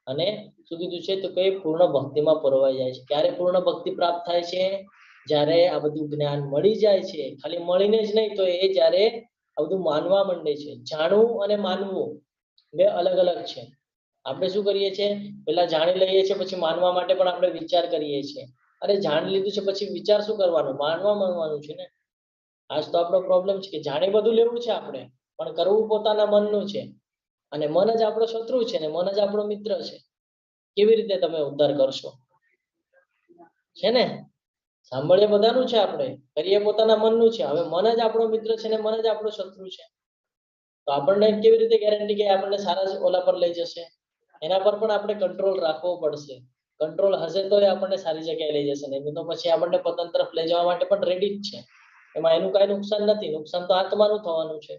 અને શું કીધું છે તો કે પૂર્ણ ભક્તિમાં પરોવાઈ જાય છે. ક્યારે પૂર્ણ ભક્તિ પ્રાપ્ત થાય છે? જ્યારે આ બધું જ્ઞાન મળી જાય છે. ખાલી મળીને જ નહીં, તો એ જ્યારે આ બધું માનવા માંડે છે. જાણવું અને માનવું બે અલગ અલગ છે. આપણે શું કરીએ છીએ, પેલા જાણી લઈએ છીએ, પછી માનવા માટે પણ આપણે વિચાર કરીએ છીએ. અરે જાણી લીધું છે પછી વિચાર શું કરવાનો? માનવા માંગવાનું છે ને. આજ તો આપણો પ્રોબ્લેમ છે કે જાણી બધું લેવું છે આપણે, પણ કરવું પોતાના મનનું છે. અને મન જ આપણો શત્રુ છે ને મન જ આપણો મિત્ર છે. કેવી રીતે તમે ઉદ્ધાર કરશો? છે ને, સાંભળીએ બધાનું છે, આપણે કરીએ પોતાના મનનું છે. હવે મન જ આપણો મિત્ર છે ને મન જ આપણો શત્રુ છે, તો આપણને કેવી રીતે ગેરંટી કે આપણને સારા ઓલા પર લઈ જશે? એના પર પણ આપણે કંટ્રોલ રાખવો પડશે. કંટ્રોલ હશે તો એ આપણને સારી જગ્યાએ લઈ જશે, નહીં તો પછી આપણને પતન તરફ લઈ જવા માટે પણ રેડી જ છે. એમાં એનું કાંઈ નુકસાન નથી. નુકસાન તો આત્માનું થવાનું છે.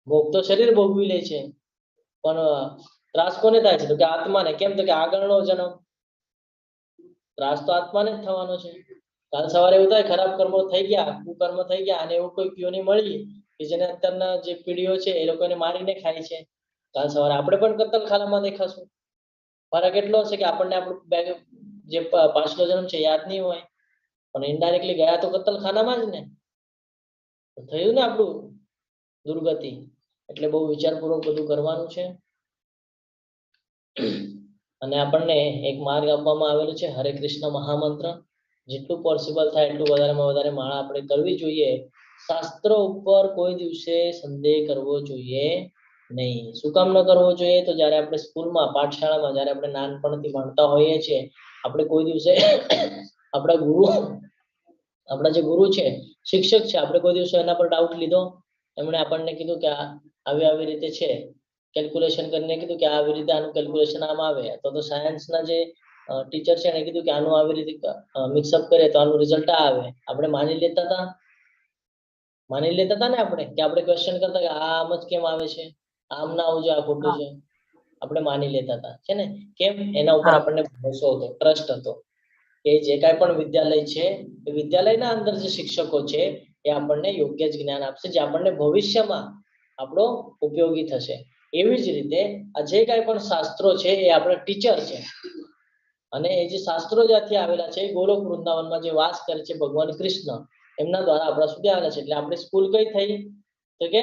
ભોગ તો શરીર ભોગવી લે છે, પણ ત્રાસ કોને થાય છે તો કે આત્માને. કેમ તો કે આગળનો જન્મ, ત્રાસ તો આત્માને જ થવાનો છે. કાલ સવારે એવું થાય ખરાબ કર્મો થઈ ગયા, કુકર્મ થઈ ગયા, અને એવું કોઈ યોની મળી કે જેને અત્યારના જે પીઢીઓ છે એ લોકોને મારીને ખાય છે, કાલ સવારે આપણે પણ કતલખાનામાં દેખાશું. ફરક એટલો હશે કે આપણને આપણું જે પાછલો જન્મ છે યાદ નહીં હોય, પણ ઇનડાયરેક્ટલી ગયા તો કતલખાનામાં જ ને. તો થયું ને આપણું દુર્ગતિ. એટલે બહુ વિચારપૂર્વક બધું કરવાનું છે. અને આપણને એક માર્ગ આપવામાં આવેલો છે હરે કૃષ્ણ મહામંત્ર. જેટલું પોસિબલ થાય એટલું વધારેમાં વધારે માળા આપણે કરવી જોઈએ. શાસ્ત્ર ઉપર કોઈ દિવસે સંદેહ કરવો જોઈએ નહીં. શું કામ ન કરવો જોઈએ? તો જ્યારે આપણે સ્કૂલમાં પાઠશાળામાં જ્યારે આપણે નાનપણથી ભણતા હોઈએ છીએ, આપણે કોઈ દિવસે આપણા જે ગુરુ છે, શિક્ષક છે, આપણે કોઈ દિવસે એના પર ડાઉટ લીધો? એમણે આપણને કીધું કે આવી રીતે છે, કેલ્ક્યુલેશન કરીને કીધું કે આવી રીતે આનું કેલ્ક્યુલેશન આમ આવે. તો સાયન્સના જે ટીચર છે એને કીધું કે આનું આવી રીતે મિક્સઅપ કરે તો આનું રિઝલ્ટ આ આવે. આપણે માની લેતા હતા ને આપણે, કે આપણે ક્વેશ્ચન કરતા કે આમ જ કેમ આવે છે, આમ ના આવવું જોઈએ, આ ખોટું છે. આપણે માની લેતા હતા, છે ને? કેમ? એના ઉપર આપણને ભરોસો હતો, ટ્રસ્ટ હતો કે જે કાંઈ પણ વિદ્યાલય છે, એ વિદ્યાલયના અંદર જે શિક્ષકો છે એ આપણને યોગ્ય જ જ્ઞાન આપશે, જે આપણને ભવિષ્યમાં આપણો ઉપયોગી થશે. એવી જ રીતે આ જે કાંઈ પણ શાસ્ત્રો છે એ આપણા ટીચર છે. અને એ જે શાસ્ત્રો જ્યાંથી આવેલા છે, ગોલોક વૃંદાવનમાં જે વાસ કરે છે ભગવાન કૃષ્ણ, એમના દ્વારા આપણા સુધી આવેલા છે. એટલે આપણી સ્કૂલ કઈ થઈ? તો કે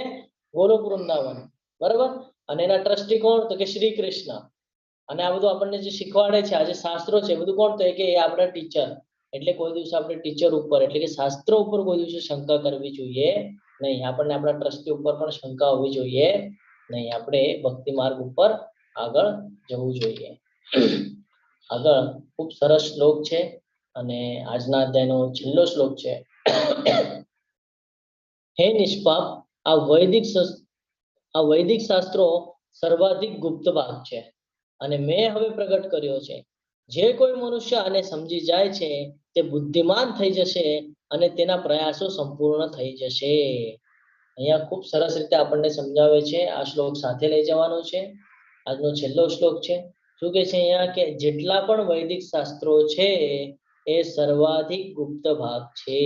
ગોલોક વૃંદાવન, બરાબર. અને એના ટ્રસ્ટી કોણ? તો કે શ્રી કૃષ્ણ. અને આ બધું આપણને જે શીખવાડે છે, આ જે શાસ્ત્રો છે, બધું કોણ? તો કે એ આપણા ટીચર. એટલે કોઈ દિવસે આપણે ટીચર ઉપર, એટલે કે શાસ્ત્રો ઉપર કોઈ દિવસે શંકા કરવી જોઈએ નહીં. આપણને આપણા ટ્રસ્ટી ઉપર પણ શંકા હોવી જોઈએ નહીં. આપણે ભક્તિ માર્ગ ઉપર આગળ જવું જોઈએ. આગળ ખૂબ સરસ શ્લોક છે, અને આજના અધ્યાયનો છેલ્લો શ્લોક છે. હે નિષ્પાપ, આ વૈદિક શાસ્ત્રો સર્વાધિક ગુપ્ત ભાગ છે, અને મેં હવે પ્રગટ કર્યો છે. જે કોઈ મનુષ્ય આને સમજી જાય છે તે બુદ્ધિમાન થઈ જશે, અને તેના પ્રયાસો સંપૂર્ણ થઈ જશે. અહીંયા ખૂબ સરસ રીતે આપણને સમજાવે છે. આ શ્લોક સાથે લઈ જવાનો છે. આજનો છેલ્લો શ્લોક છે. શું કે છે અહીંયા? કે જેટલા પણ વૈદિક શાસ્ત્રો છે એ સર્વાધિક ગુપ્ત ભાગ છે,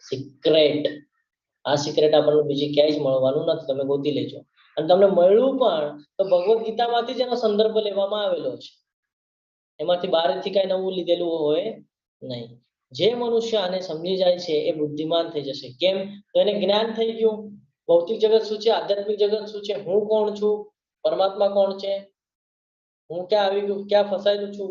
સિક્રેટ. આ સિક્રેટ આપણને બીજી ક્યાંય જ મળવાનું નથી, તમે ગોતી લેજો. અને તમને મળ્યું પણ તો ભગવદ્ ગીતામાંથી જ એનો સંદર્ભ લેવામાં આવેલો છે. એમાંથી બહારથી કઈ નવું લીધેલું હોય નહીં. જે મનુષ્ય આને સમજી જાય છે એ બુદ્ધિમાન થઈ જશે. કેમ? તો એને જ્ઞાન થઈ ગયું. ભૌતિક જગત શું છે, આધ્યાત્મિક જગત શું છે, હું કોણ છું, પરમાત્મા કોણ છે, હું ક્યાં આવી ગયું, ક્યાં ફસાયેલું છું,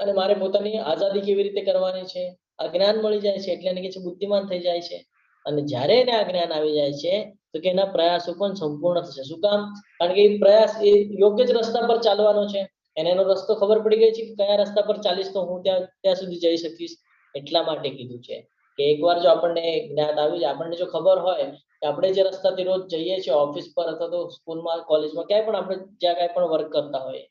અને મારે પોતાની આઝાદી કેવી રીતે કરવાની છે, આ જ્ઞાન મળી જાય છે. એટલે એને કે છે બુદ્ધિમાન થઈ જાય છે. અને જ્યારે એને આ જ્ઞાન આવી જાય છે તો કે એના પ્રયાસો પણ સંપૂર્ણ થશે. શું કામ? કારણ કે એ પ્રયાસ એ યોગ્ય જ રસ્તા પર ચાલવાનો છે. એને એનો રસ્તો ખબર પડી ગઈ છે કે કયા રસ્તા પર ચાલીશ તો હું ત્યાં સુધી જઈ શકીશ. એટલા માટે કીધું છે કે એકવાર જો આપણને જ્ઞાન આવી જાય, આપણને જો ખબર હોય કે આપણે જે રસ્તાથી રોજ જઈએ છીએ ઓફિસ પર અથવા તો સ્કૂલમાં, કોલેજમાં, ક્યાંય પણ આપણે જ્યાં કાંઈ પણ વર્ક કરતા હોઈએ,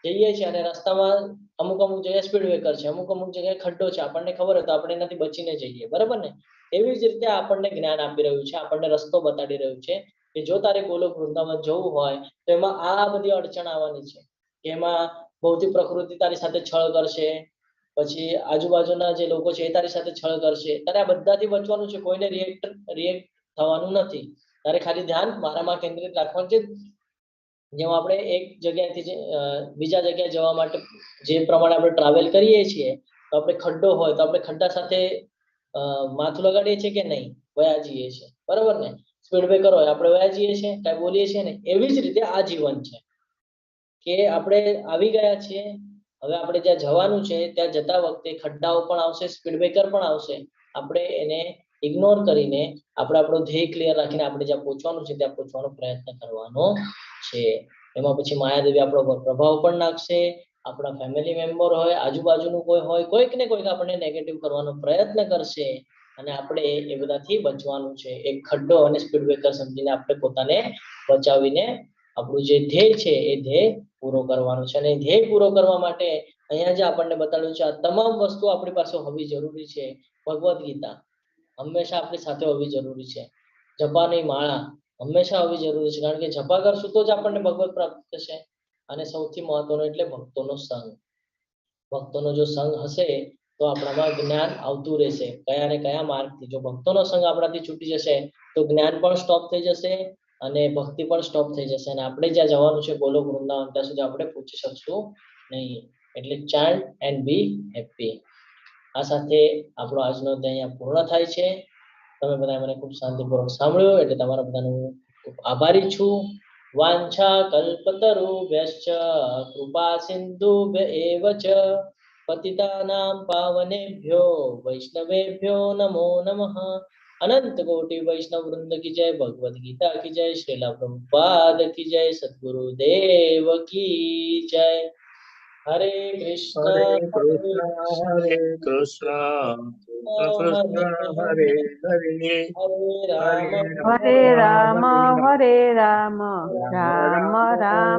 જઈએ છીએ અને રસ્તામાં અમુક જગ્યાએ સ્પીડ બ્રેકર છે, અમુક જગ્યાએ ખડ્ડો છે, આપણને ખબર હોય તો આપણે એનાથી બચીને જઈએ, બરાબર ને? એવી જ રીતે આપણને જ્ઞાન આપી રહ્યું છે, આપણને રસ્તો બતાડી રહ્યું છે કે જો તારે ગોલોક વૃંદાવન જવું હોય તો એમાં આ બધી અડચણ આવવાની છે. કે એમાં ભૌતિક પ્રકૃતિ તારી સાથે છળ કરશે, પછી આજુબાજુના જે લોકો છે એ તારી સાથે છળ કરશે. તારે આ બધાથી બચવાનું છે. કોઈને રિએક્ટ થવાનું નથી. તારે ખાલી ધ્યાન મારામાં કેન્દ્રિત રાખવાનું છે. જેમ આપણે એક જગ્યાએથી બીજા જગ્યાએ જવા માટે જે પ્રમાણે આપણે ટ્રાવેલ કરીએ છીએ, તો આપણે ખડ્ડો હોય તો આપણે ખડ્ડા સાથે માથું લગાડીએ છીએ કે નહીં? વયા જઈએ છીએ, બરાબર ને? સ્પીડ બ્રેકર હોય આપણે વયા જઈએ છીએ, કાંઈ બોલીએ છીએ ને? એવી જ રીતે આ જીવન છે કે આપણે આવી ગયા છીએ, હવે આપણે જ્યાં જવાનું છે ત્યાં જતા વખતે ખડ્ડાઓ પણ આવશે, સ્પીડ બ્રેકર પણ આવશે. આપણે એને ઇગ્નોર કરીને આપણે આપણો ધ્યેય ક્લિયર રાખીને આપણે જ્યાં પહોંચવાનું છે ત્યાં પહોંચવાનો પ્રયત્ન કરવાનો છે. એમાં પછી માયાદેવી આપણો પર પ્રભાવ પણ નાખશે. આપણા ફેમિલી મેમ્બર હોય, આજુબાજુનું કોઈ હોય, કોઈક ને કોઈક આપણને નેગેટિવ કરવાનો પ્રયત્ન કરશે, અને આપણે એ બધાથી બચવાનું છે. એક ખડ્ડો અને સ્પીડ બ્રેકર સમજીને આપણે પોતાને બચાવીને આપણું જે ધ્યેય છે એ ધ્યેય પૂરો કરવાનો છે. અને ધ્યેય પૂરો કરવા માટે અહીંયા જે આપણને બતાવ્યું છે આ તમામ વસ્તુ આપણી પાસે હોવી જરૂરી છે. ભગવદ્ ગીતા હંમેશા આપણી સાથે હોવી જરૂરી છે. જપાની માળા હંમેશા હોવી જરૂરી છે, કારણ કે જપા કરશું તો જ આપણને ભગવત પ્રાપ્ત થશે. અને સૌથી મહત્વનું એટલે ભક્તોનો સંગ. ભક્તોનો જો સંગ હશે તો આપણામાં જ્ઞાન આવતું રહેશે. કયા ને કયા માર્ગથી જો ભક્તોનો સંગ આપણાથી છૂટી જશે તો જ્ઞાન પણ સ્ટોપ થઈ જશે અને ભક્તિ પણ સ્ટોપ થઈ જશે, અને આપણે જ્યાં જવાનું છે ગોલોક વૃંદાવન ત્યાં સુધી આપણે પહોંચી શકશું નહીં. એટલે ચાન્ટ એન્ડ બી હેપી. આ સાથે આપણો આજનો અધ્યાય અહીંયા પૂર્ણ થાય છે. તમે બધા મને ખૂબ શાંતિપૂર્વક સાંભળ્યો એટલે તમારા બધાનો ખૂબ આભારી છું. वाञ्छाकल्पतरुभ्यश्च कृपा सिन्धुभ्य एव च पतितानां पावनेभ्यो वैष्णवेभ्यो नमो नमः। अनंत कोटि वैष्णव वृंद की जय, भगवद गीता की जय, श्रीला प्रभुपाद की जय, सद्गुरुदेव की जय। हरे कृष्ण हरे कृष्ण हरे कृष्ण कृष्ण हरे हरे हरे राम हरे હરે રામ हरे હરે રામ राम રામ राम રામ